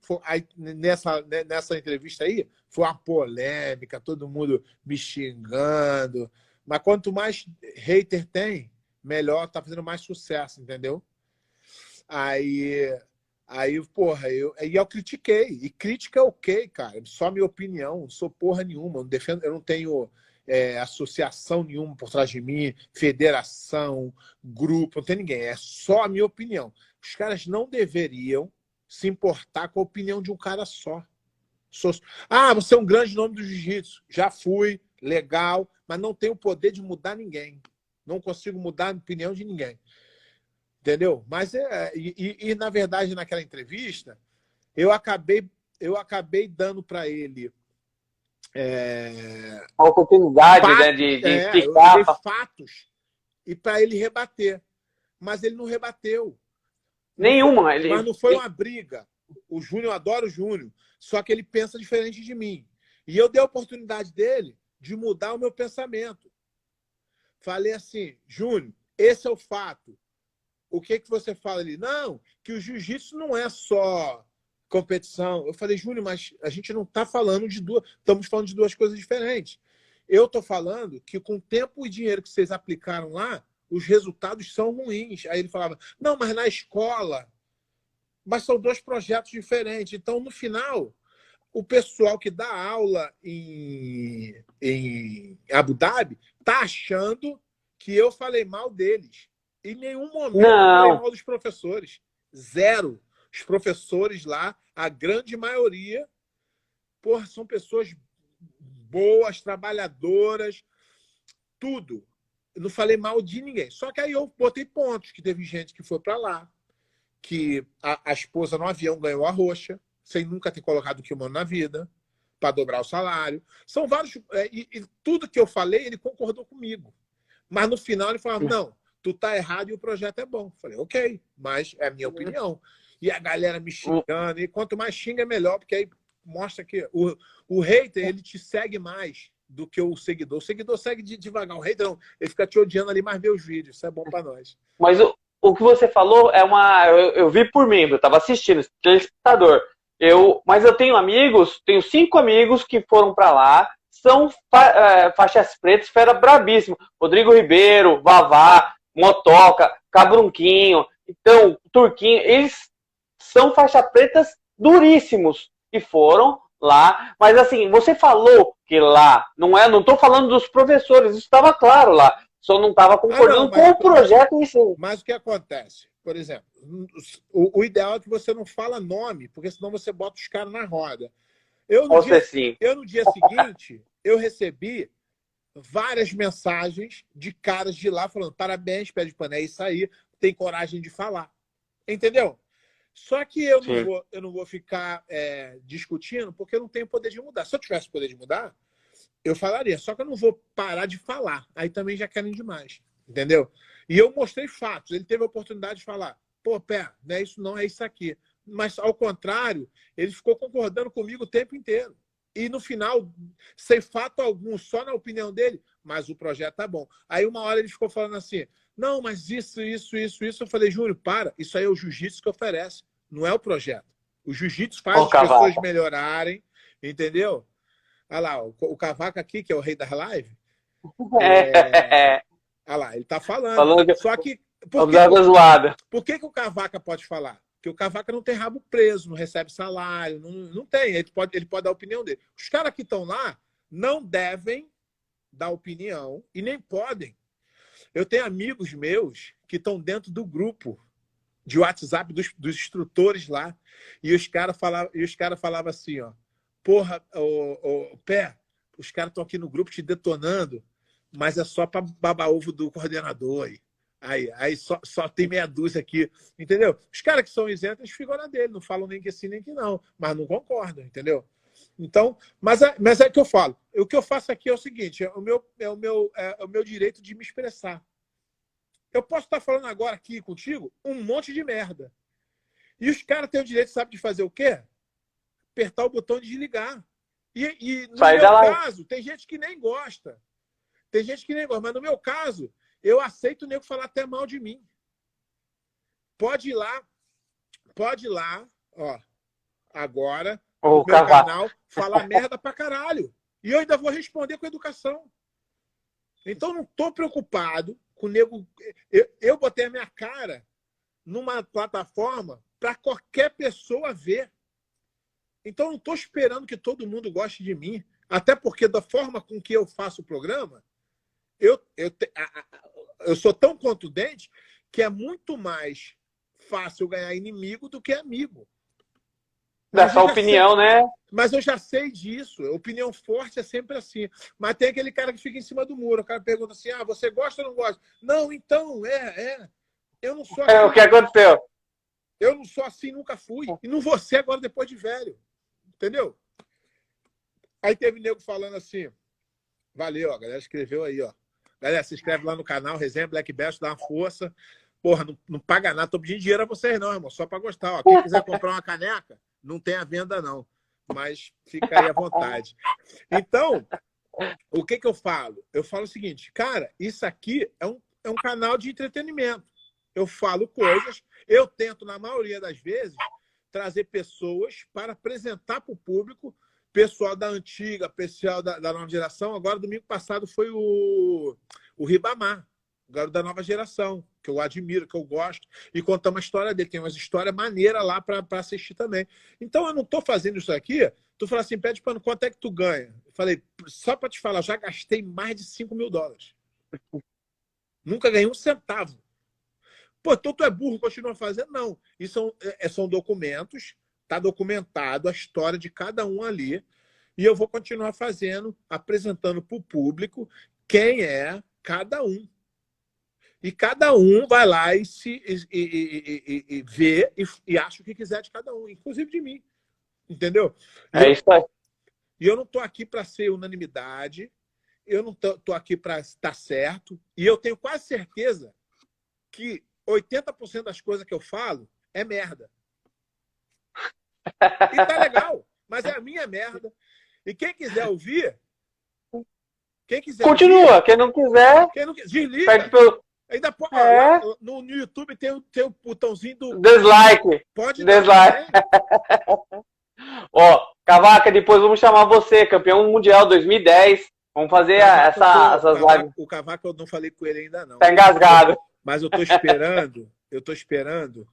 nessa entrevista aí foi uma polêmica, todo mundo me xingando. Mas quanto mais hater tem, melhor, tá fazendo mais sucesso, entendeu? Aí porra, eu critiquei. E crítica é ok, cara. Só minha opinião, não sou porra nenhuma. Eu não tenho associação nenhuma por trás de mim, federação, grupo, não tem ninguém. É só a minha opinião. Os caras não deveriam se importar com a opinião de um cara só. Você é um grande nome do jiu-jitsu. Já fui, legal, mas não tenho o poder de mudar ninguém. Não consigo mudar a opinião de ninguém. Entendeu? Mas na verdade, naquela entrevista, eu acabei dando para ele A oportunidade, né, de explicar. Eu dei fatos e para ele rebater. Mas ele não rebateu. Nenhuma. Mas não foi uma briga. O Júnior, eu adoro o Júnior, só que ele pensa diferente de mim. E eu dei a oportunidade dele de mudar o meu pensamento. Falei assim, Júnior, esse é o fato. O que você fala ali? Não, que o jiu-jitsu não é só competição. Eu falei, Júnior, mas a gente não está falando de duas... Estamos falando de duas coisas diferentes. Eu estou falando que com o tempo e dinheiro que vocês aplicaram lá, os resultados são ruins. Aí ele falava, não, mas na escola... Mas são dois projetos diferentes. Então, no final, o pessoal que dá aula em Abu Dhabi está achando que eu falei mal deles. Em nenhum momento eu falei mal dos professores. Zero. Os professores lá, a grande maioria, porra, são pessoas boas, trabalhadoras, tudo. Eu não falei mal de ninguém. Só que aí eu botei pontos, que teve gente que foi para lá, que a esposa no avião ganhou a roxa, sem nunca ter colocado o kimono na vida, para dobrar o salário. São vários... E tudo que eu falei, ele concordou comigo. Mas no final ele falou, não, tu tá errado e o projeto é bom. Falei, ok, mas é a minha opinião. E a galera me xingando, e quanto mais xinga, melhor, porque aí mostra que o hater, ele te segue mais do que o seguidor. O seguidor segue devagar, o hater não, ele fica te odiando ali, mas vê os vídeos, isso é bom para nós. Mas o que você falou é uma... Eu vi por mim, eu estava assistindo, telespectador. Mas eu tenho 5 amigos que foram para lá, são faixas pretas, fera brabíssimo. Rodrigo Ribeiro, Vavá, Motoca, Cabrunquinho, então, Turquinho, eles são faixas pretas duríssimos e foram lá. Mas assim, você falou que lá, não estou falando dos professores, isso estava claro lá. Só não estava concordando com o projeto em si. Mas o que acontece? Por exemplo, o ideal é que você não fala nome, porque senão você bota os caras na roda. No dia seguinte, eu recebi várias mensagens de caras de lá falando parabéns, Pé de Pané, é isso aí, tem coragem de falar. Entendeu? Só que eu não vou ficar discutindo, porque eu não tenho poder de mudar. Se eu tivesse poder de mudar, eu falaria, só que eu não vou parar de falar. Aí também já querem demais, entendeu? E eu mostrei fatos. Ele teve a oportunidade de falar, pô, Pé, não é isso não, é isso aqui. Mas, ao contrário, ele ficou concordando comigo o tempo inteiro. E, no final, sem fato algum, só na opinião dele, mas o projeto tá bom. Aí, uma hora, ele ficou falando assim, não, mas isso. Eu falei, Júnior, para, isso aí é o jiu-jitsu que oferece, não é o projeto. O jiu-jitsu faz as pessoas melhorarem, entendeu? Olha lá, o Cavaco aqui, que é o rei das lives. Olha lá, ele tá falando. Só que por que o Cavaca pode falar? Porque o Cavaca não tem rabo preso, não recebe salário, não tem. Ele pode dar a opinião dele. Os caras que estão lá não devem dar opinião e nem podem. Eu tenho amigos meus que estão dentro do grupo de WhatsApp dos instrutores lá. E os caras falavam assim, ó, porra, Pé, os caras estão aqui no grupo te detonando, mas é só para babar ovo do coordenador. Aí só tem meia dúzia aqui, entendeu? Os caras que são isentos ficam na dele, não falam nem que sim, nem que não, mas não concordam, entendeu? Então, mas é que eu falo. O que eu faço aqui é o seguinte, é o meu direito de me expressar. Eu posso estar falando agora aqui contigo um monte de merda. E os caras têm o direito, sabe, de fazer o quê? Apertar o botão de desligar. E no meu caso, tem gente que nem gosta. Tem gente que nem gosta. Mas no meu caso, eu aceito o nego falar até mal de mim. Pode ir lá, ó, agora, no meu canal, falar merda pra caralho. E eu ainda vou responder com educação. Então, não tô preocupado com o nego. Eu botei a minha cara numa plataforma para qualquer pessoa ver. Então, não estou esperando que todo mundo goste de mim. Até porque, da forma com que eu faço o programa, eu sou tão contundente que é muito mais fácil ganhar inimigo do que amigo. Dessa opinião, né? Mas eu já sei disso. Opinião forte é sempre assim. Mas tem aquele cara que fica em cima do muro. O cara pergunta assim, você gosta ou não gosta? Não, então, eu não sou assim. O que aconteceu? Eu não sou assim, nunca fui. E não vou ser agora depois de velho. Entendeu? Aí teve nego falando assim, valeu, a galera escreveu aí, ó. Galera, se inscreve lá no canal, Resenha Black Belt, dá uma força. Porra, não paga nada, tô pedindo dinheiro a vocês não, irmão, só para gostar. Ó. Quem quiser comprar uma caneca, não tem à venda não, mas fica aí à vontade. Então, o que eu falo? Eu falo o seguinte, cara, isso aqui é um canal de entretenimento. Eu falo coisas, eu tento, na maioria das vezes, trazer pessoas para apresentar para o público, pessoal da antiga, pessoal da nova geração. Agora, domingo passado, foi o Ribamar, o garoto da nova geração, que eu admiro, que eu gosto, e contar uma história dele. Tem uma história maneira lá para assistir também. Então, eu não estou fazendo isso aqui. Tu fala assim, pede para quanto é que tu ganha? Eu falei, só para te falar, já gastei mais de $5 mil. Nunca ganhei um centavo. Pô, então tu é burro, continua fazendo? Não. Isso são documentos, está documentado a história de cada um ali, e eu vou continuar fazendo, apresentando para o público quem é cada um. E cada um vai lá e vê e acha o que quiser de cada um, inclusive de mim. Entendeu? Isso aí. E eu não estou aqui para ser unanimidade, eu não estou aqui para estar certo, e eu tenho quase certeza que 80% das coisas que eu falo é merda. E tá legal, mas é a minha merda. E quem quiser ouvir, continua. Ouvir, quem não quiser, desliga. Ainda pode, no YouTube tem o botãozinho do dislike. Pode dislike. Ó, Cavaca, depois vamos chamar você, campeão mundial 2010. Vamos fazer essas lives. O Cavaca eu não falei com ele ainda não. Tá engasgado. Mas eu tô esperando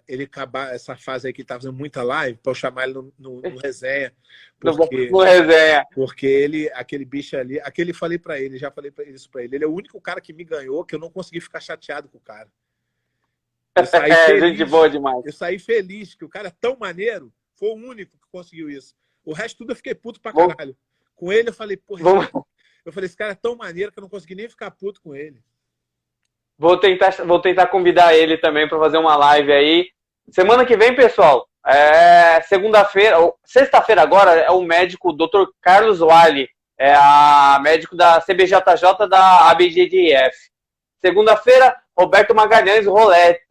ele acabar essa fase aí que tá fazendo muita live para eu chamar ele no resenha. No resenha. Porque aquele bicho ali, já falei isso para ele. Ele é o único cara que me ganhou, que eu não consegui ficar chateado com o cara. Eu saí feliz, gente boa demais. Eu saí feliz, que o cara é tão maneiro, foi o único que conseguiu isso. O resto tudo eu fiquei puto pra caralho. Com ele eu falei, porra, esse cara é tão maneiro que eu não consegui nem ficar puto com ele. Vou tentar convidar ele também para fazer uma live aí. Semana que vem, pessoal, segunda-feira, sexta-feira agora, é o médico Dr. Carlos Wally, médico da CBJJ da ABGDF. Segunda-feira, Roberto Magalhães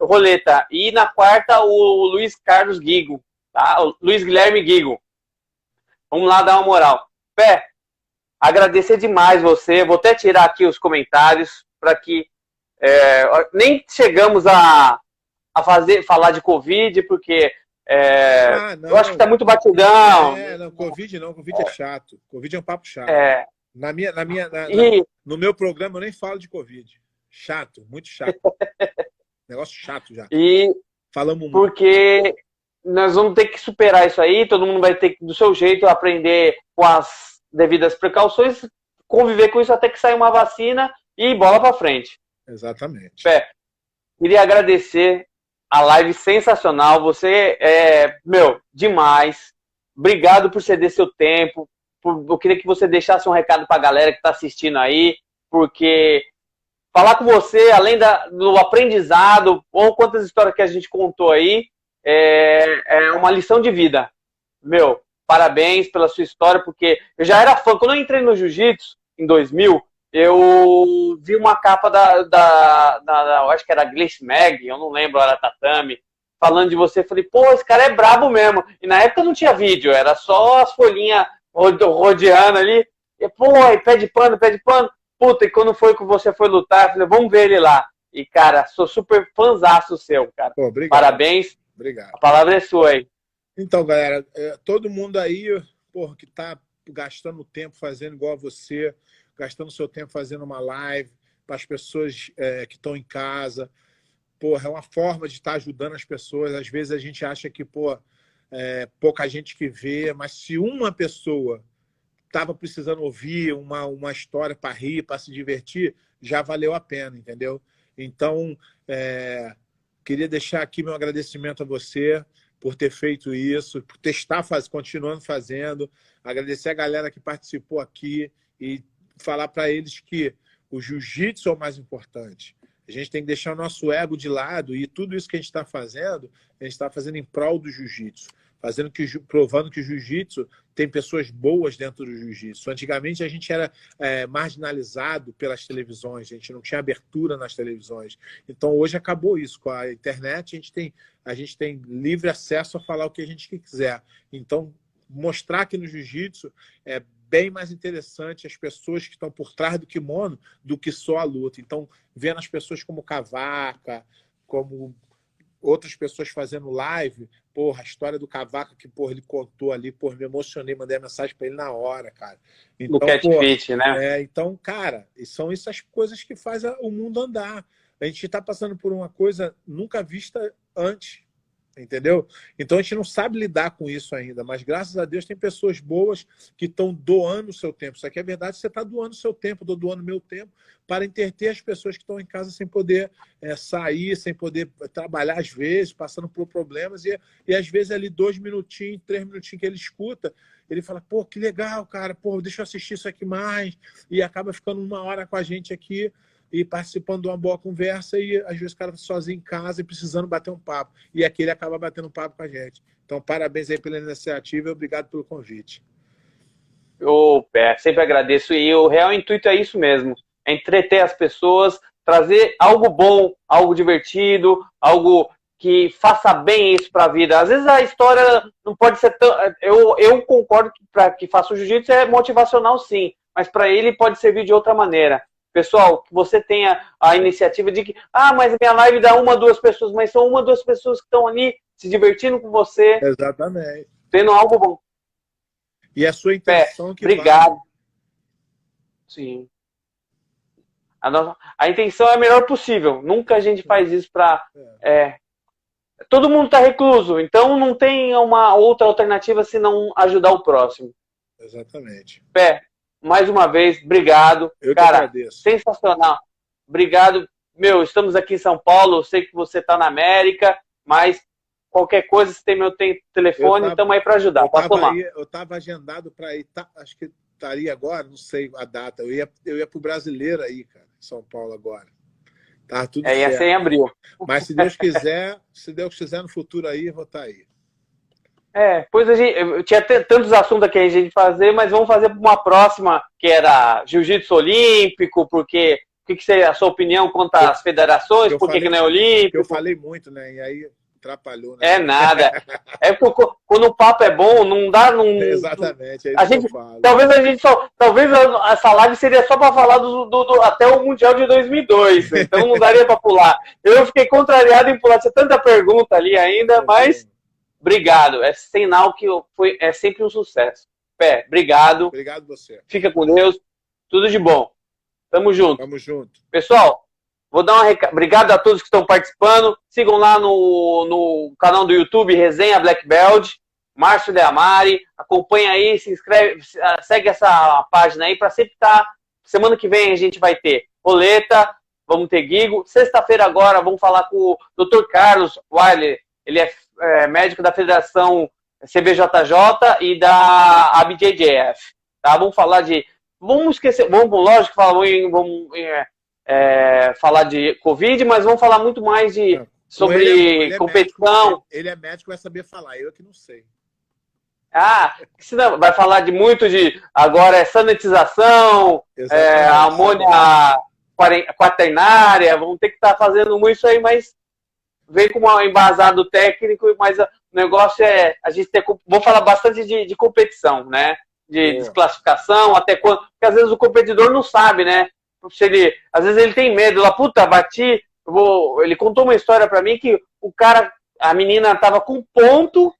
Roleta. E na quarta, o Luiz Carlos Guigo, tá? O Luiz Guilherme Guigo. Vamos lá dar uma moral. Pé, agradecer demais você. Vou até tirar aqui os comentários para que nem chegamos a falar de Covid, porque eu acho que está muito batidão. Covid não, Covid é chato. Covid é um papo chato. No meu programa eu nem falo de Covid. Chato, muito chato. Negócio chato já. E falamos muito. Porque nós vamos ter que superar isso aí, todo mundo vai ter que, do seu jeito, aprender com as devidas precauções, conviver com isso até que saia uma vacina e bola para frente. Exatamente. Queria agradecer a live sensacional. Você é, meu, demais. Obrigado por ceder seu tempo. Eu queria que você deixasse um recado para a galera que está assistindo aí, porque falar com você, além do aprendizado, ou quantas histórias que a gente contou aí, é uma lição de vida. Meu, parabéns pela sua história, porque eu já era fã. Quando eu entrei no Jiu-Jitsu, em 2000, eu vi uma capa eu acho que era Gleice Mag, eu não lembro, era Tatame, falando de você. Falei, pô, esse cara é brabo mesmo. E na época não tinha vídeo, era só as folhinhas rodeando ali. E, pô, pede pano. Puta, e quando foi que você foi lutar, eu falei, vamos ver ele lá. E, cara, sou super fãzaço seu, cara. Pô, obrigado. Parabéns. Obrigado. A palavra é sua aí. Então, galera, todo mundo aí, porra, que tá gastando tempo fazendo igual a você, gastando seu tempo fazendo uma live para as pessoas que estão em casa. Porra, é uma forma de estar ajudando as pessoas. Às vezes a gente acha que, pouca gente que vê, mas se uma pessoa estava precisando ouvir uma história para rir, para se divertir, já valeu a pena, entendeu? Então, queria deixar aqui meu agradecimento a você por ter feito isso, por estar continuando fazendo, agradecer a galera que participou aqui e falar para eles que o jiu-jitsu é o mais importante. A gente tem que deixar o nosso ego de lado e tudo isso que a gente está fazendo em prol do jiu-jitsu, provando que o jiu-jitsu tem pessoas boas dentro do jiu-jitsu. Antigamente a gente era marginalizado pelas televisões, a gente não tinha abertura nas televisões. Então hoje acabou isso. Com a internet a gente tem livre acesso a falar o que a gente quiser. Então mostrar que no jiu-jitsu é bem mais interessante as pessoas que estão por trás do kimono do que só a luta. Então vendo as pessoas como Cavaca, como outras pessoas fazendo live, porra, a história do Cavaco que, porra, ele contou ali, porra, me emocionei, mandei a mensagem para ele na hora, cara. Então, no CatFit, né? Então, cara, são essas coisas que fazem o mundo andar. A gente está passando por uma coisa nunca vista antes, entendeu? Então a gente não sabe lidar com isso ainda, mas graças a Deus tem pessoas boas que estão doando o seu tempo. Isso aqui é verdade, você está doando o seu tempo, estou doando o meu tempo para entreter as pessoas que estão em casa sem poder sair, sem poder trabalhar às vezes, passando por problemas e às vezes ali 2 minutinhos, 3 minutinhos que ele escuta, ele fala, pô, que legal, cara, pô, deixa eu assistir isso aqui mais, e acaba ficando 1 hora com a gente aqui e participando de uma boa conversa e às vezes o cara sozinho em casa e precisando bater um papo. E aqui ele acaba batendo um papo com a gente. Então, parabéns aí pela iniciativa e obrigado pelo convite. Eu sempre agradeço. E o real intuito é isso mesmo. É entreter as pessoas, trazer algo bom, algo divertido, algo que faça bem isso para a vida. Às vezes a história não pode ser tão... Eu concordo que para que faça o jiu-jitsu é motivacional sim, mas para ele pode servir de outra maneira. Pessoal, que você tenha a iniciativa de que, mas minha live dá 1, 2 pessoas, mas são 1, 2 pessoas que estão ali se divertindo com você. Exatamente. Tendo algo bom. E a sua intenção que obrigado. vale. Sim. A intenção é a melhor possível. Nunca a gente faz isso para... todo mundo está recluso, então não tem uma outra alternativa senão ajudar o próximo. Exatamente. Mais uma vez, obrigado. Eu cara, que agradeço. Sensacional. Obrigado. Meu, estamos aqui em São Paulo, eu sei que você está na América, mas qualquer coisa, você tem meu telefone, estamos aí para ajudar. Eu estava agendado para ir, acho que estaria agora, não sei a data, eu ia para o Brasileiro aí, cara, em São Paulo agora. Tá tudo certo. Ia ser em abril. Mas se Deus quiser, no futuro aí, eu vou estar aí. Pois eu tinha tantos assuntos aqui a gente fazer, mas vamos fazer uma próxima, que era jiu-jitsu olímpico, porque o que seria a sua opinião quanto às federações, por que não é olímpico? Eu falei muito, né? E aí atrapalhou, né? É nada. Porque quando o papo é bom, não dá... Exatamente, é isso que eu falo. Talvez essa live seria só para falar até o Mundial de 2002, então não daria para pular. Eu fiquei contrariado em pular, tinha tanta pergunta ali ainda, mas... Obrigado. É sinal que é sempre um sucesso. Obrigado. Obrigado você. Fica com Deus. Tudo de bom. Tamo junto. Tamo junto. Pessoal, vou dar obrigado a todos que estão participando. Sigam lá no canal do YouTube, Resenha Black Belt, Márcio Deamari. Acompanha aí, se inscreve, segue essa página aí para sempre estar. Semana que vem a gente vai ter roleta, vamos ter Guigo. Sexta-feira agora vamos falar com o Dr. Carlos Wiley, ele é médico da Federação CBJJ e da ABJJF. Tá? Vamos falar de... Vamos esquecer... Lógico, vamos falar de Covid, mas vamos falar muito mais sobre ele competição. Médico, ele é médico, vai saber falar, eu que não sei. Senão vai falar muito de agora sanitização, amônia quaternária, vamos ter que estar fazendo muito isso aí, mas vem com um embasado técnico, mas o negócio é a gente ter. Vou falar bastante de competição, né? De desclassificação, até quando. Porque às vezes o competidor não sabe, né? Às vezes ele tem medo, lá, puta, bati. Ele contou uma história pra mim que a menina tava com ponto.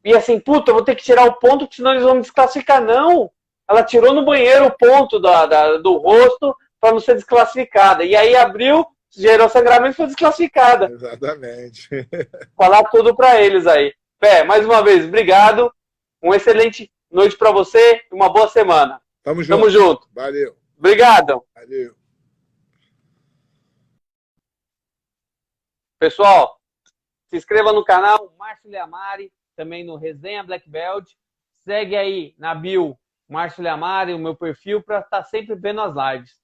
E assim, puta, eu vou ter que tirar o ponto, senão eles vão me desclassificar. Não! Ela tirou no banheiro o ponto do rosto para não ser desclassificada. E aí abriu, gerou sangramento e foi desclassificada. Exatamente. Falar tudo para eles aí. Pé, mais uma vez, obrigado. Uma excelente noite para você e uma boa semana. Tamo junto. Tamo junto. Valeu. Obrigado. Valeu. Pessoal, se inscreva no canal Márcio Leamari, também no Resenha Black Belt. Segue aí na bio Márcio Leamari, o meu perfil, para estar sempre vendo as lives.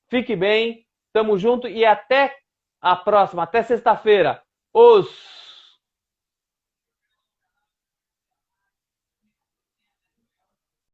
Fique bem, tamo junto e até a próxima, até sexta-feira. Os